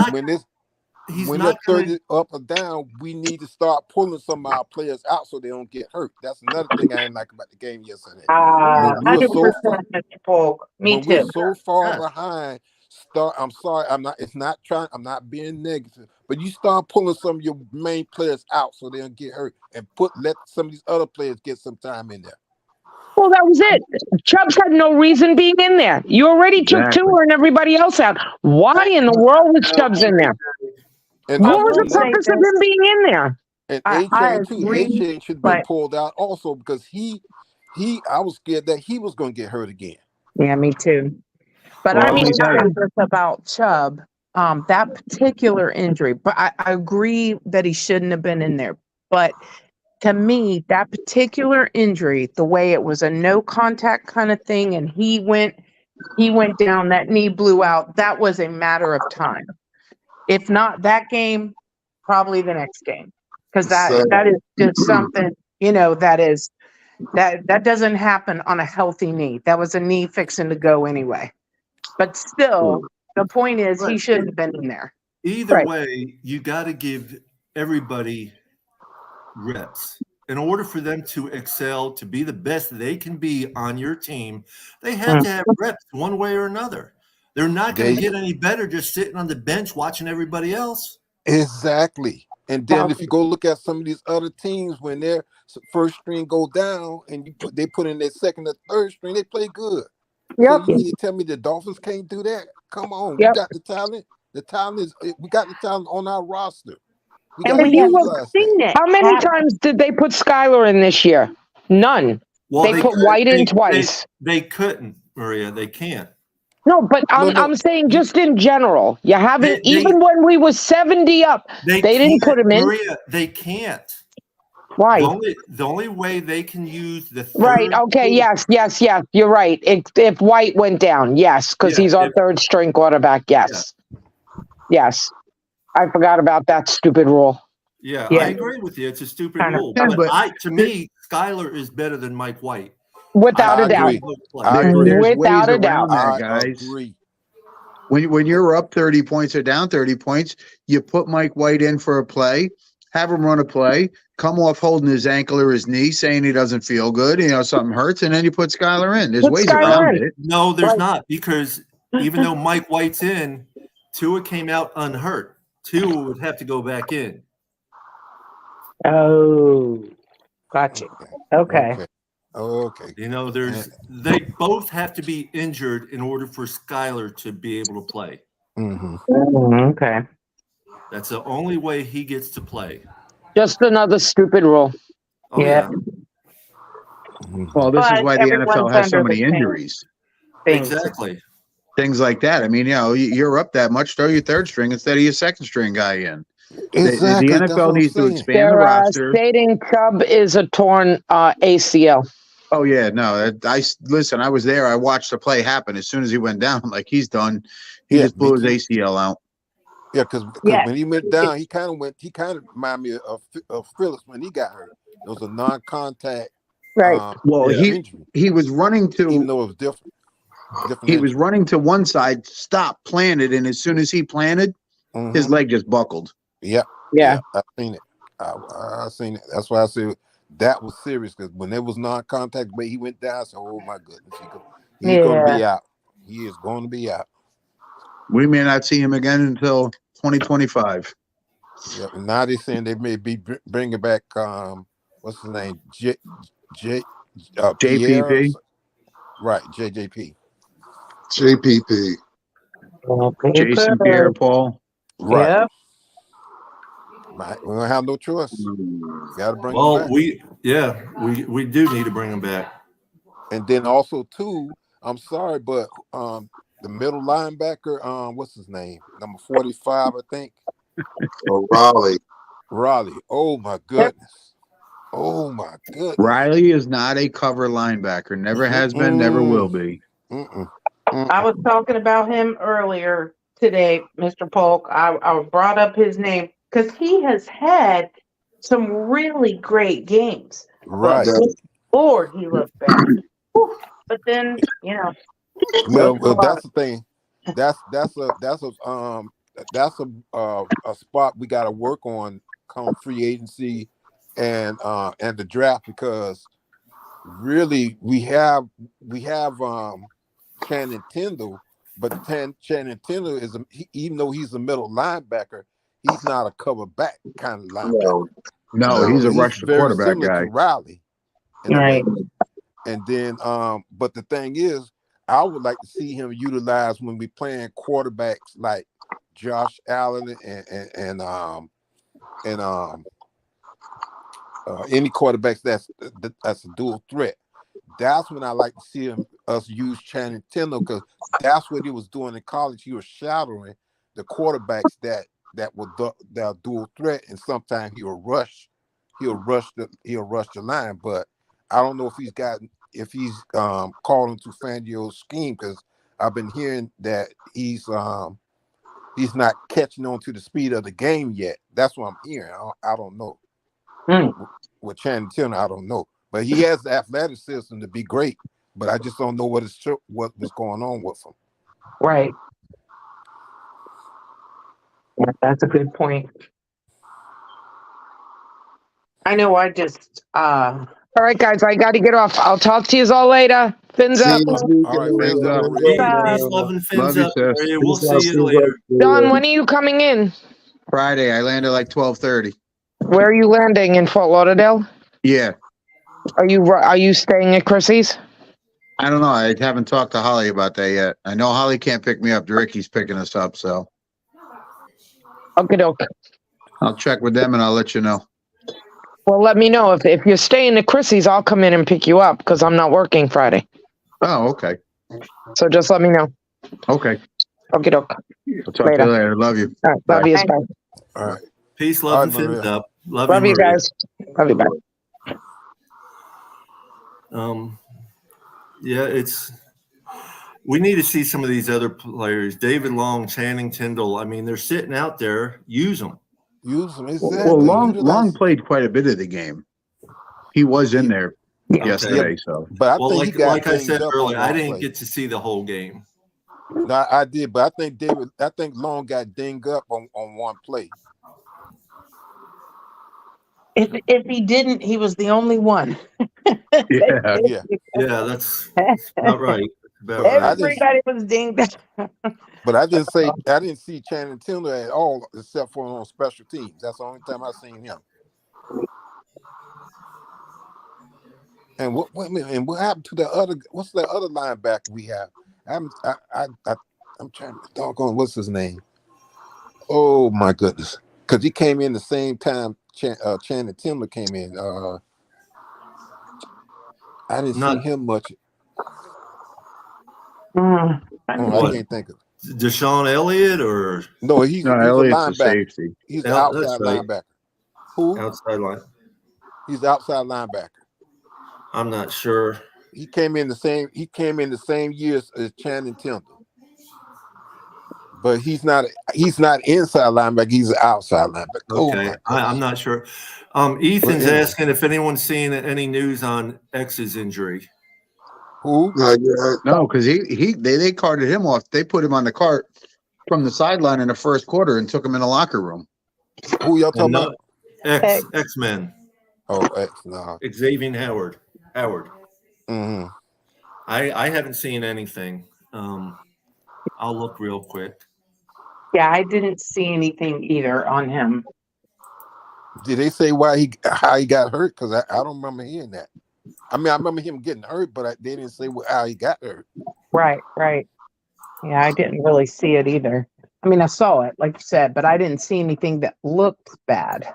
they're 30 up or down, we need to start pulling some of our players out so they don't get hurt. That's another thing I didn't like about the game yesterday. 100%. Me too. We're so far behind. I'm sorry. I'm not being negative, but you start pulling some of your main players out so they don't get hurt, and let some of these other players get some time in there. Well, that was it. Chubbs had no reason being in there. You already took Tua and everybody else out. Why in the world was Chubbs in there? And what was the purpose of him being in there? And A-Chain too. A-Chain should be pulled out also, because I was scared that he was going to get hurt again. Yeah, me too. But I mean, this about Chubb, that particular injury. But I agree that he shouldn't have been in there. But to me, that particular injury, the way it was a no contact kind of thing, and he went down, that knee blew out. That was a matter of time. If not that game, probably the next game, because that is just something, that doesn't happen on a healthy knee. That was a knee fixing to go anyway. But still, the point is he shouldn't have been in there. Either way, you got to give everybody reps. In order for them to excel, to be the best they can be on your team, they have to have reps one way or another. They're not going They to get any better just sitting on the bench watching everybody else. exactly. And then if you go look at some of these other teams, when their first string go down and they put in their second or third string, they play good. So Yep. you mean to tell me the Dolphins can't do that? Come on, we Yep. got the talent. The talent is we got the talent on our roster. We And got we to have utilize that. seen it. How many times did they put Skylar in this year? None. Well, They put White in twice. They couldn't, Maria. They can't. No, but No. I'm saying just in general. You haven't even when we was 70 up, they didn't put him in. Maria, they can't. Why? The only way they can use the third Right. Okay. Yes. You're right. If White went down, yes, because he's our third string quarterback. Yes. Yes. I forgot about that stupid rule. Yeah, I agree with you. It's a stupid rule. Yeah, But to me, Skylar is better than Mike White. Without a doubt. I agree. There's Without ways a doubt. around that, guys. Agree. When you're up 30 points or down 30 points, you put Mike White in for a play, have him run a play, come off holding his ankle or his knee, saying he doesn't feel good, something hurts, and then you put Skylar in. There's Put ways Skylar around in. it. No, there's not, because even though Mike White's in, Tua came out unhurt. Tua would have to go back in. Oh, gotcha. Okay. They both have to be injured in order for Skylar to be able to play. Okay. That's the only way he gets to play. Just another stupid rule. Oh, yeah. Well, this is why the everyone's NFL has so under many the same injuries. Exactly. Things like that. I mean, you're up that much, throw your third string instead of your second string guy in. Exactly. The NFL needs to expand the They're roster. stating Chubb is a torn ACL. Oh yeah, no. Listen. I was there. I watched the play happen. As soon as he went down, I'm like, he's done. He just blew his ACL out. Yeah, because when he went down, he kind of reminded me of Phillips when he got hurt. It was a non-contact. Right. Injury. He was running to. Even though it was different. He was running to one side, stopped, planted, and as soon as he planted, his leg just buckled. Yeah. I've seen it. I seen it. That's why I said that was serious, because when it was non-contact, but he went down, I said, "Oh my goodness, he's going to be out. He is going to be out." We may not see him again until 2025. Yeah, and now they're saying they may be bringing back what's his name, JPP, right? JJP. Jason Pierre-Paul. Right. Yep. We don't have no choice. Got to bring him back. we do need to bring him back. And then also too, I'm sorry, but the middle linebacker, what's his name? Number 45, I think. Raleigh. Oh my goodness. Oh my goodness. Riley is not a cover linebacker. Never has been. Never will be. I was talking about him earlier today, Mr. Polk. I brought up his name because he has had some really great games. Right. But Lord, he looked bad. But then, Well, that's the thing. That's a spot we got to work on come free agency and the draft, because really we have Channing Tindall, but Channing Tindall is even though he's a middle linebacker, he's not a cover back kind of linebacker. No, he's a rush quarterback guy. To Riley, right. And then, but the thing is, I would like to see him utilized when we playing quarterbacks like Josh Allen and any quarterbacks that's a dual threat. That's when I like to see us use Channing Tindall, because that's what he was doing in college. He was shadowing the quarterbacks that are dual threat, and sometimes he'll rush the line. But I don't know if he's called into Fangio's scheme, because I've been hearing that he's not catching on to the speed of the game yet. That's what I'm hearing. I don't know. With Channing Tindall, I don't know. But he has the athleticism to be great. But I just don't know what was going on with him. Right. Yeah, that's a good point. I know I just All right, guys, I got to get off. I'll talk to you all later. Fins See up. you this week. All right, Fins up. Peace, love, and fins Love you, up. sis. Maria. We'll see you later. Don, when are you coming in? Friday, I landed like 12:30. Where are you landing? In Fort Lauderdale? Yeah. Are you staying at Chrissy's? I don't know. I haven't talked to Holly about that yet. I know Holly can't pick me up. Ricky's picking us up, so Okay, doke. I'll check with them and I'll let you know. Well, let me know if you're staying at Chrissy's. I'll come in and pick you up because I'm not working Friday. Oh, okay. So just let me know. Okay. Okay, doke. I'll talk to you later. Love you. All right, love Bye. you. Bye. All right. Peace, All love, right, and fins Maria. up. Love Love you Maria. guys. Love you. Bye. Yeah, we need to see some of these other players. David Long, Channing Tindall. I mean, they're sitting out there. Use them. Use them. Exactly. Well, Long Utilize- played quite a bit of the game. He was in there yesterday, so. But I Well, think he got like I dinged said up earlier, on I one didn't play. get to see the whole game. No, I did, but I think Long got dinged up on one play. If he didn't, he was the only one. Yeah. Yeah. Yeah, that's about right. About right. Everybody was dinged. But I didn't see Channing Tindall at all except for on special teams. That's the only time I seen him. And what happened to the other? What's the other linebacker we have? I'm trying to doggone what's his name? Oh my goodness! Because he came in the same time Channing Tindall came in. I didn't see him much. I can't think of it. Deshaun Elliott or no? He's a Elliott's a linebacker. safety. He's an outside right. linebacker. Who? Outside line. He's the outside linebacker. I'm not sure. He came in the same years as Channing Tindall. But he's not inside linebacker, he's an outside linebacker. Okay. I'm not sure. Ethan's asking if anyone's seen any news on X's injury. Who? No, because they carted him off. They put him on the cart from the sideline in the first quarter and took him in the locker room. Who y'all talking about? X-Men. Oh, X, no. Xavier Howard. Mm-hmm. I haven't seen anything. I'll look real quick. Yeah, I didn't see anything either on him. Did they say how he got hurt? Because I don't remember hearing that. I mean, I remember him getting hurt, but they didn't say how he got hurt. Right. Yeah, I didn't really see it either. I mean, I saw it, like you said, but I didn't see anything that looked bad.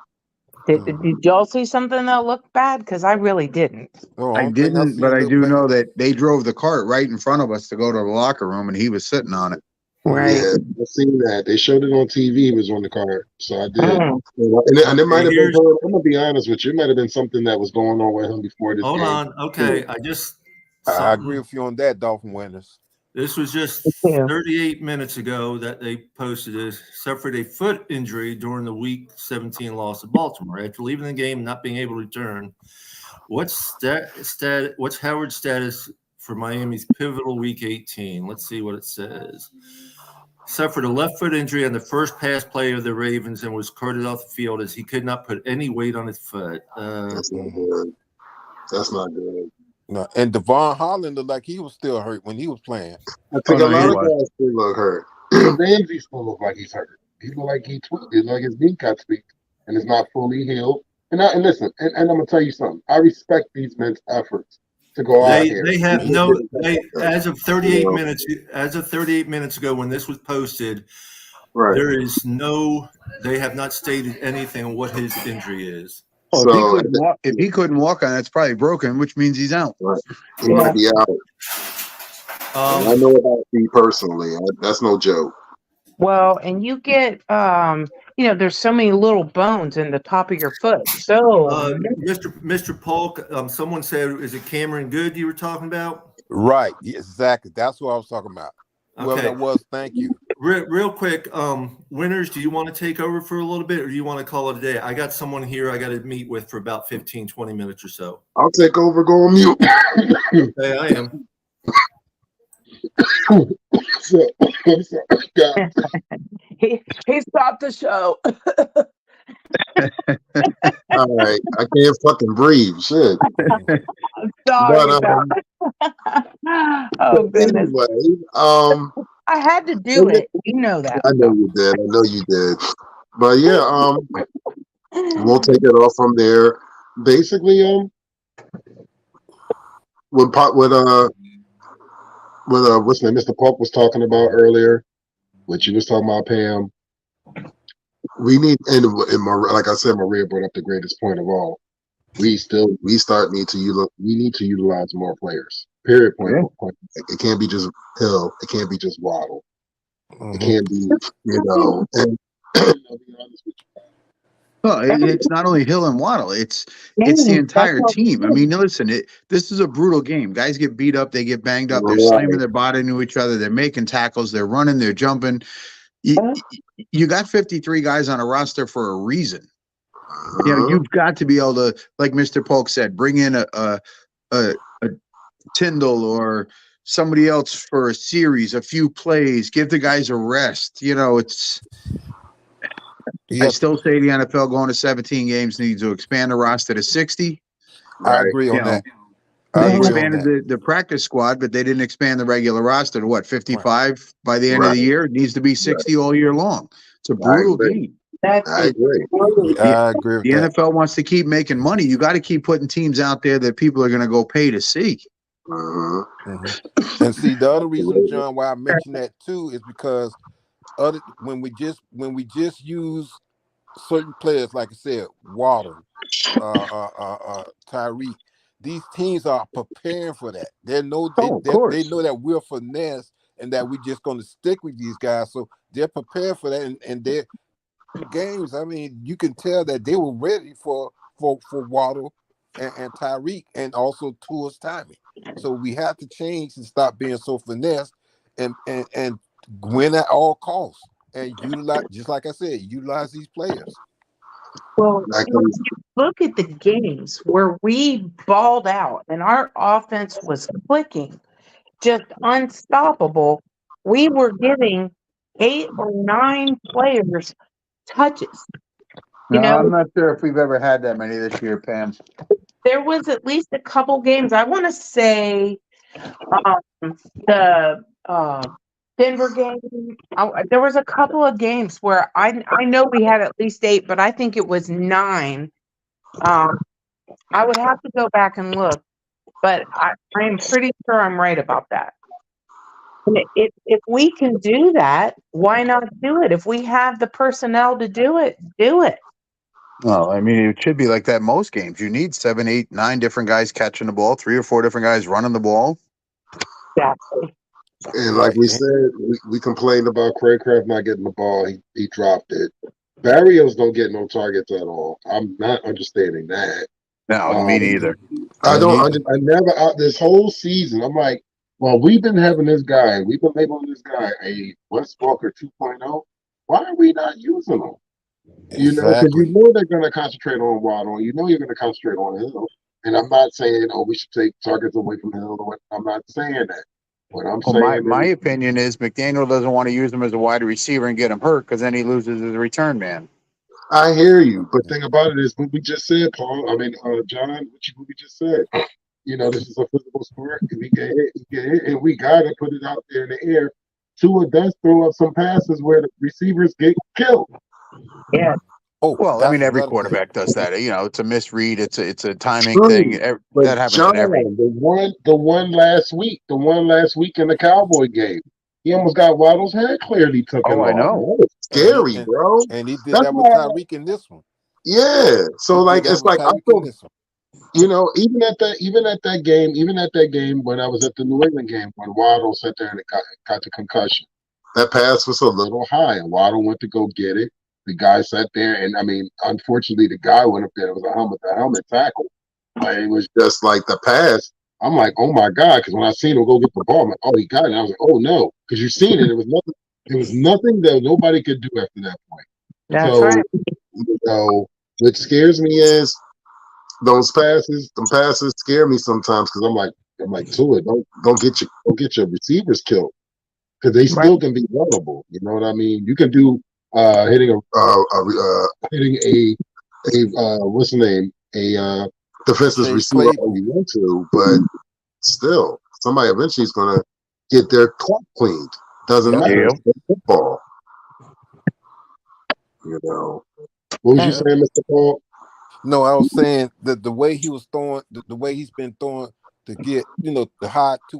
Did y'all see something that looked bad? Because I really didn't. No, I didn't, but I do know that they drove the cart right in front of us to go to the locker room, and he was sitting on it. Right. Yeah, I seen that. They showed it on TV. He was on the card, so I did. And it might have been. I'm gonna be honest with you. It might have been something that was going on with him before this. Hold game. on. Okay, Yeah. I agree with you on that, Dolphin winners. This was just 38 minutes ago that they posted this. Suffered a foot injury during the Week 17 loss of Baltimore. After leaving the game and not being able to return, what's Howard's status for Miami's pivotal Week 18? Let's see what it says. Suffered a left foot injury on the first pass play of the Ravens and was carted off the field as he could not put any weight on his foot. That's not good. That's not good. No, and Devon Holland looked like he was still hurt when he was playing. I think a lot of guys still look hurt. Ramsey still look like he's hurt. He look like he tweaked, like his knee got tweaked, and it's not fully healed. And listen, and I'm gonna tell you something. I respect these men's efforts to go out here. They have as of 38 minutes ago when this was posted, right. They have not stated anything on what his injury is. Well, if he couldn't walk on it, it's probably broken, which means he's out. Right. He might be out. I know about me personally. That's no joke. Well, and you get, there's so many little bones in the top of your foot. So, Mr. Polk, someone said, is it Cameron Good you were talking about? Right. Yeah, exactly. That's what I was talking about. Whoever that was, thank you. Real quick, Winners, do you want to take over for a little bit or do you want to call it a day? I got someone here I got to meet with for about 15, 20 minutes or so. I'll take over, go on mute. Hey, I am. he stopped the show. All right. I can't fucking breathe. Shit. I'm sorry. Oh goodness. Anyway, I had to do it. You know that. I know you did. I know you did. But yeah, we'll take it off from there. Basically, what's name, Mr. Polk was talking about earlier, which you was talking about, Pam. We need, and like I said, Maria brought up the greatest point of all. We need to utilize more players. Period. Point. It can't be just Hill. It can't be just Waddle. It can't be, and I'll be honest with you. Well, it's not only Hill and Waddle; it's the entire team. I mean, listen, this is a brutal game. Guys get beat up, they get banged up, they're slamming their body into each other, they're making tackles, they're running, they're jumping. You got 53 guys on a roster for a reason. You've got to be able to, like Mr. Polk said, bring in a Tyndall or somebody else for a series, a few plays, give the guys a rest. I still say the NFL going to 17 games needs to expand the roster to 60. I agree on that. They expanded the practice squad, but they didn't expand the regular roster to 55 by the end of the year. It needs to be 60 all year long. It's a brutal game. I agree. I agree with the that. NFL wants to keep making money. You got to keep putting teams out there that people are going to go pay to see. And see, the other reason, John, why I mentioned that too is because when we just use certain players, like I said, Waddle, Tyreek, these teams are preparing for that. They know that we're finesse and that we're just going to stick with these guys, so they're prepared for that. And their games, I mean, you can tell that they were ready for Waddle and Tyreek, and also Tua's timing. So we have to change and stop being so finesse and win at all costs and utilize, just like I said, utilize these players. Well, look at the games where we balled out and our offense was clicking, just unstoppable. We were giving 8 or 9 players touches. I'm not sure if we've ever had that many this year, Pam. There was at least a couple games. I want to say the Denver game. There was a couple of games where I know we had at least 8, but I think it was 9. I would have to go back and look, but I am pretty sure I'm right about that. And if we can do that, why not do it? If we have the personnel to do it, do it. Well, I mean, it should be like that most games. You need 7, 8, 9 different guys catching the ball, 3 or 4 different guys running the ball. Exactly. And like we said, we complained about Craycraft not getting the ball. He dropped it. Barrios don't get no targets at all. I'm not understanding that. No, me neither. I never this whole season. I'm like, well, we've been having this guy. We've been labeling this guy a Wes Walker 2.0. Why are we not using him? Because you know they're going to concentrate on Waddle. You know you're going to concentrate on Hill. And I'm not saying, we should take targets away from Hill. I'm not saying that. What I'm saying my opinion is McDaniel doesn't want to use him as a wide receiver and get him hurt because then he loses his return man. I hear you. But the thing about it is what we just said, Paul. I mean, John, what we just said. This is a physical sport. If he get hit, he get hit. And we got to put it out there in the air. Tua does throw up some passes where the receivers get killed. Yeah. Oh, well, I mean, every quarterback does that. It's a misread. It's a timing thing. That happens in every. The one last week in the Cowboy game, he almost got Waddle's head cleared. He took it off. I know. That was scary, bro. And he did that with Tyreek in this one. Yeah. So it's like I feel, even at that game when I was at the New England game when Waddle sat there and got the concussion, that pass was a little high, and Waddle went to go get it. The guy sat there, and I mean, unfortunately, the guy went up there. It was a helmet tackle, but it was just like the pass. I'm like, oh my god! Because when I seen him go get the ball, I'm like, oh, he got it. I was like, oh no, because you seen it. It was nothing. It was nothing that nobody could do after that point. That's right. So what scares me is those passes. Them passes scare me sometimes because I'm like, Tua, don't get your receivers killed because they still can be vulnerable. You know what I mean? You can do. Hitting a what's the name? A defensive receiver all you want to, but still, somebody eventually is gonna get their clock cleaned. Doesn't matter. It's still football. You know. What was you saying, Mr. Paul? No, I was saying that the way he was throwing, the way he's been throwing to get, the high to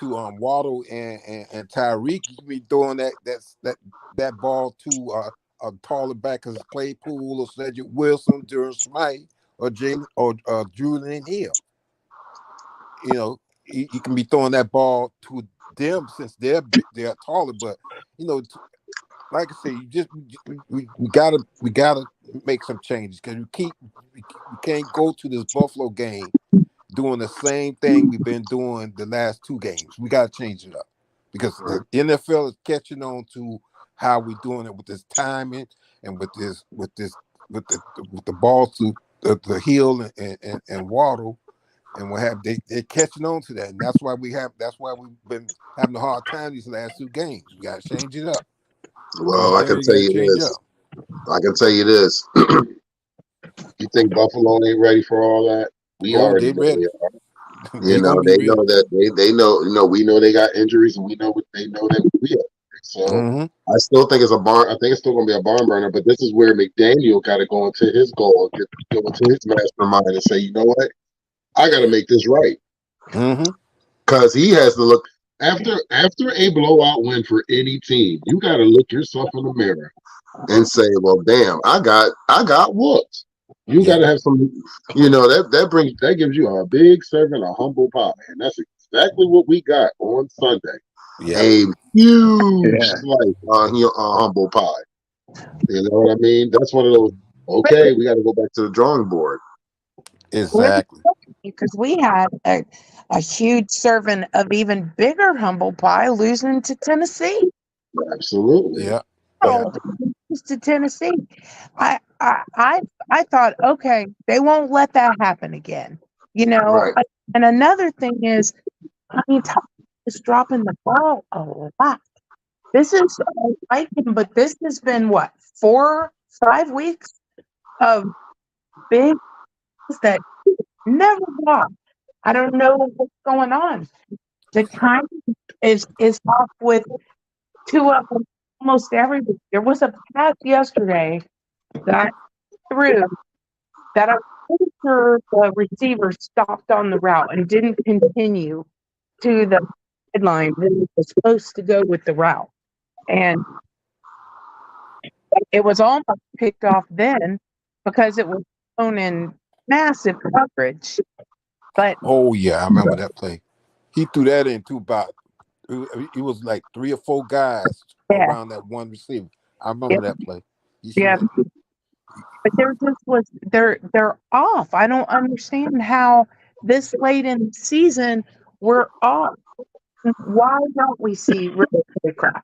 Waddle and Tyreek, you can be throwing that ball to a taller back as Claypool or Cedric Wilson, Durham Smythe, or Jalen or Julian Hill. You can be throwing that ball to them since they're taller, but like I say, we gotta make some changes because we can't go to this Buffalo game doing the same thing we've been doing the last 2 games. We gotta change it up because the NFL is catching on to how we're doing it with this timing and with the ball to the Hill and Waddle. And they're catching on to that, and that's why we've been having a hard time these last 2 games. We got to change it up. Well, I can tell you this. You think Buffalo ain't ready for all that? We already know they are. They know that they know. We know they got injuries, and we know what they know that we are. So I still think it's a barn. I think it's still going to be a barn burner. But this is where McDaniel got to go into his goal, go into his mastermind, and say, you know what? I got to make this right. Because he has to look after a blowout win for any team. You got to look yourself in the mirror and say, "Well, damn, I got whooped." You got to have some, that gives you a big serving of humble pie, and that's exactly what we got on Sunday. A huge slice on humble pie. You know what I mean? That's one of those. Okay, we got to go back to the drawing board. Exactly. Because we had a huge serving of even bigger humble pie losing to Tennessee. Absolutely. Yeah. To Tennessee. I thought, okay, they won't let that happen again. Right. And another thing is, Tom is dropping the ball a lot. This is like him, but this has been what, 4-5 weeks of big that never dropped. I don't know what's going on. The time is off with 2 of them almost every week. There was a pass yesterday that threw that I'm pretty sure the receiver stopped on the route and didn't continue to the headline that it was supposed to go with the route. And it was almost picked off then because it was thrown in massive coverage. But oh yeah, I remember that play. He threw that in too. About it was like 3 or 4 guys around that one receiver. I remember that play. But they're off. I don't understand how this late in the season we're off. Why don't we see really good crap?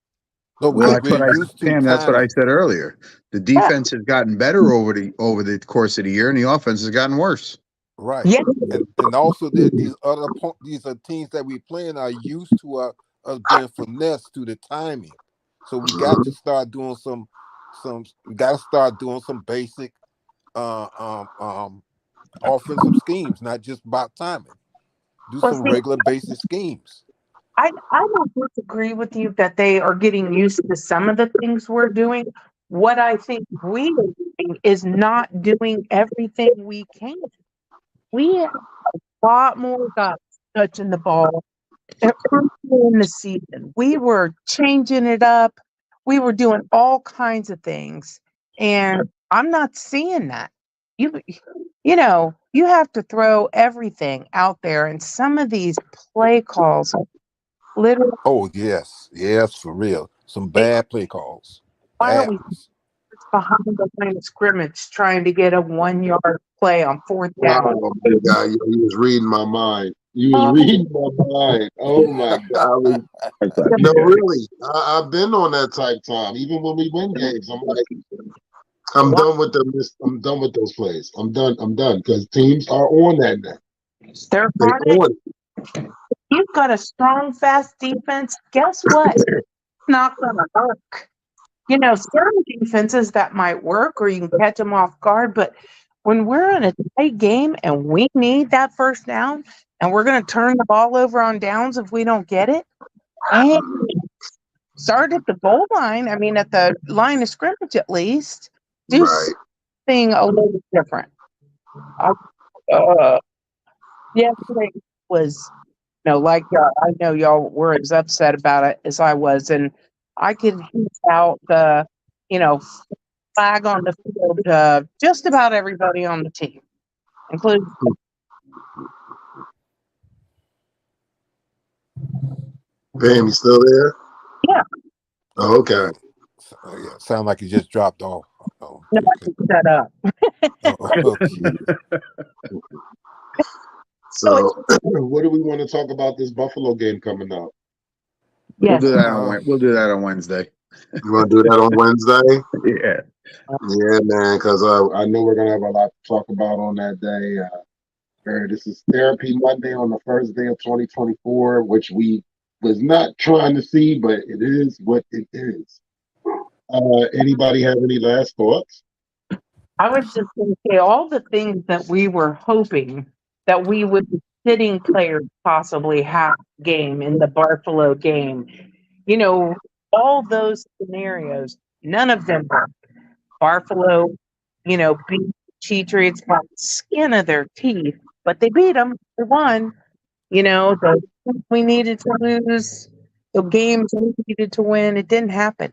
No, Well, that's what I said earlier. The defense has gotten better over the course of the year, and the offense has gotten worse. Right. Yeah. And also these teams that we playing are used to us being finessed through the timing. So we got to start doing some basic offensive schemes, not just about timing. Do some regular basic schemes. I don't disagree with you that they are getting used to some of the things we're doing. What I think we are doing is not doing everything we can. We have a lot more guys touching the ball early in the season. We were changing it up. We were doing all kinds of things, and I'm not seeing that. You have to throw everything out there, and some of these play calls. Literally. Oh yes, for real. Some bad play calls. Why are we behind the line of scrimmage trying to get a 1-yard play on 4th down? Oh my God, you was reading my mind. You was reading my mind. Oh my God. No, really. I've been on that type time. Even when we win games, I'm like, I'm done with I'm done with those plays. I'm done because teams are on that now. They're on it. You've got a strong, fast defense. Guess what? It's not going to work. Certain defenses that might work or you can catch them off guard. But when we're in a tight game and we need that first down, and we're going to turn the ball over on downs if we don't get it. And start at the goal line. I mean, at the line of scrimmage at least. Do Right. something a little bit different. Yesterday was, like I know y'all were as upset about it as I was, and I could hint out the, flag on the field to just about everybody on the team, including. Bam, you still there? Yeah. Oh, okay. Yeah, sound like you just dropped off. Oh, No, I can set up. okay. So, what do we want to talk about this Buffalo game coming up? We'll do that on Wednesday. You want to do that on Wednesday? Yeah. Yeah, man, because I know we're going to have a lot to talk about on that day. This is Therapy Monday on the first day of 2024, which we was not trying to see, but it is what it is. Anybody have any last thoughts? I was just going to say all the things that we were hoping that we would be sitting players possibly half game in the Buffalo game. All those scenarios, none of them worked. Buffalo, beat Patriots by the skin of their teeth, but they beat them. They won. The we needed to lose, the games we needed to win, it didn't happen.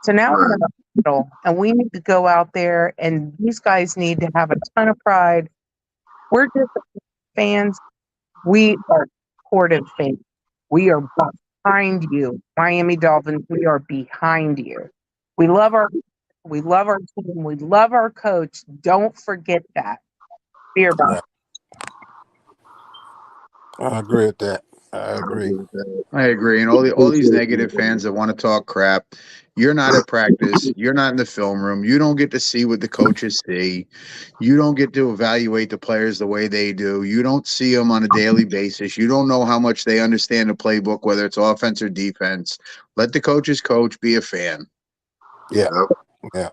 So now we're in the middle, and we need to go out there, and these guys need to have a ton of pride. We're just fans. We are supportive fans. We are behind you, Miami Dolphins. We are behind you. We love our team. We love our coach. Don't forget that. Fear about. I agree with that. I agree. I agree. And all these negative fans that want to talk crap, you're not at practice. You're not in the film room. You don't get to see what the coaches see. You don't get to evaluate the players the way they do. You don't see them on a daily basis. You don't know how much they understand the playbook, whether it's offense or defense. Let the coaches coach. Be a fan. Yeah. Yeah.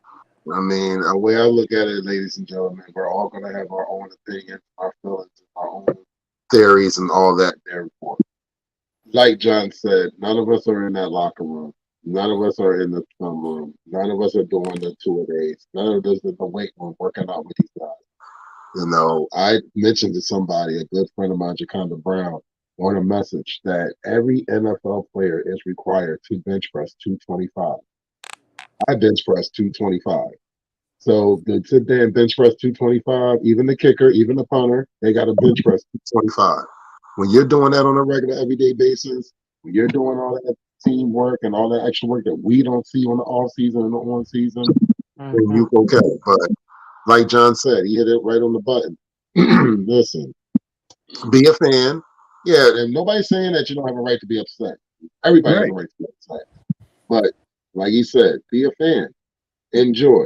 I mean, the way I look at it, ladies and gentlemen, we're all going to have our own opinions, our feelings, our own theories, and all that there. Like John said, none of us are in that locker room. None of us are in the film room. None of us are doing the 2-a-days. None of us in the weight room working out with these guys. I mentioned to somebody, a good friend of mine, Jaconda Brown, on a message that every NFL player is required to bench press 225. I bench press 225. So to sit there and bench press 225, even the kicker, even the punter, they got to bench press 225. When you're doing that on a regular, everyday basis, when you're doing all that teamwork and all that extra work that we don't see on the off season and the on season, then you okay. But like John said, he hit it right on the button. Listen, be a fan. Yeah, and nobody's saying that you don't have a right to be upset. Everybody has a right to be upset. But like he said, be a fan. Enjoy.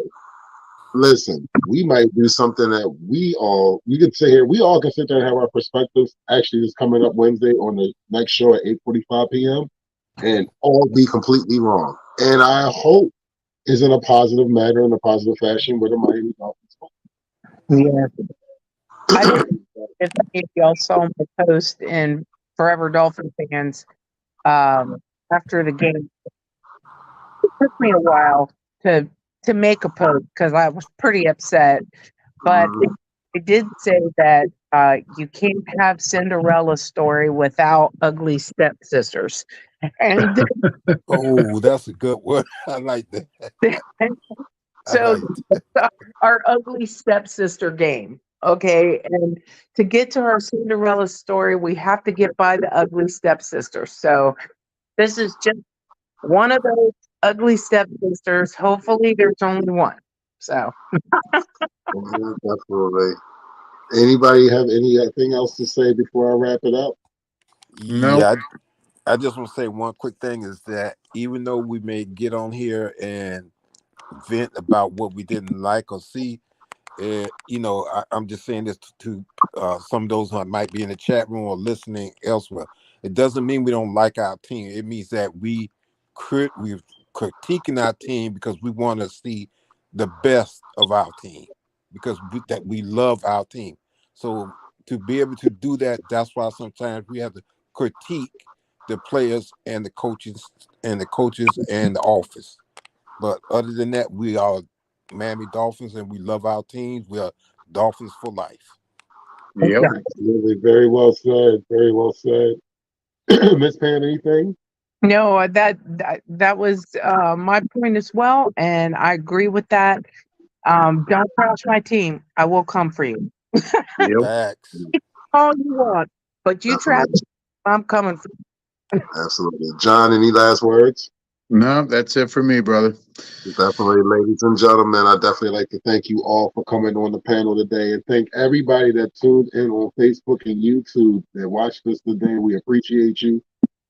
Listen, we might do something that we all can sit there and have our perspectives. Actually, this coming up Wednesday on the next show at 8:45 p.m. and all be completely wrong. And I hope is in a positive manner, in a positive fashion with the Miami Dolphins. Yeah. I don't know if any of y'all saw my post in Forever Dolphin Fans after the game. It took me a while to make a post because I was pretty upset. But it did say that you can't have Cinderella's story without ugly stepsisters. And Oh, that's a good one. I like that. so our ugly stepsister game. Okay. And to get to our Cinderella story, we have to get by the ugly stepsister. So this is just one of those ugly stepsisters. Hopefully there's only one. So Definitely. Anybody have anything else to say before I wrap it up? Yeah, I just want to say one quick thing is that even though we may get on here and vent about what we didn't like or see, I'm just saying this to some of those who might be in the chat room or listening elsewhere. It doesn't mean we don't like our team. It means that we're critiquing our team because we want to see the best of our team, because we love our team. So to be able to do that, that's why sometimes we have to critique the players and the coaches and the office. But other than that, we are Miami Dolphins and we love our teams. We are Dolphins for life. Yep. Absolutely. Very well said. Very well said. Miss Pam, anything? No, that was my point as well, and I agree with that. Don't crush my team. I will come for you. Yep. Facts. All you want, but you trash. Definitely. I'm coming for you. Absolutely. John, any last words? No, that's it for me, brother. Definitely, ladies and gentlemen, I definitely like to thank you all for coming on the panel today and thank everybody that tuned in on Facebook and YouTube that watched us today. We appreciate you.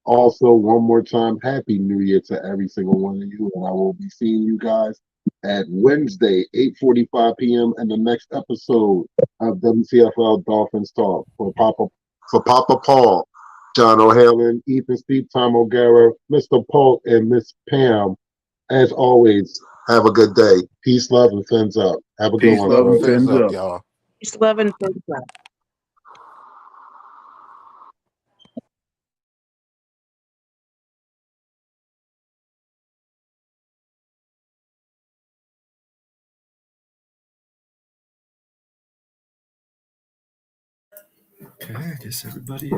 Also, one more time, Happy New Year to every single one of you. And I will be seeing you guys at Wednesday, 8:45 p.m. in the next episode of WCFL Dolphins Talk. For Papa Paul, John O'Haley, Ethan Steve, Tom O'Gara, Mr. Polk, and Miss Pam. As always, have a good day. Peace, love, and fins up. Have a good Peace, one. love, and Folks. fins up. y'all. Peace, love, and peace. Okay, I guess everybody.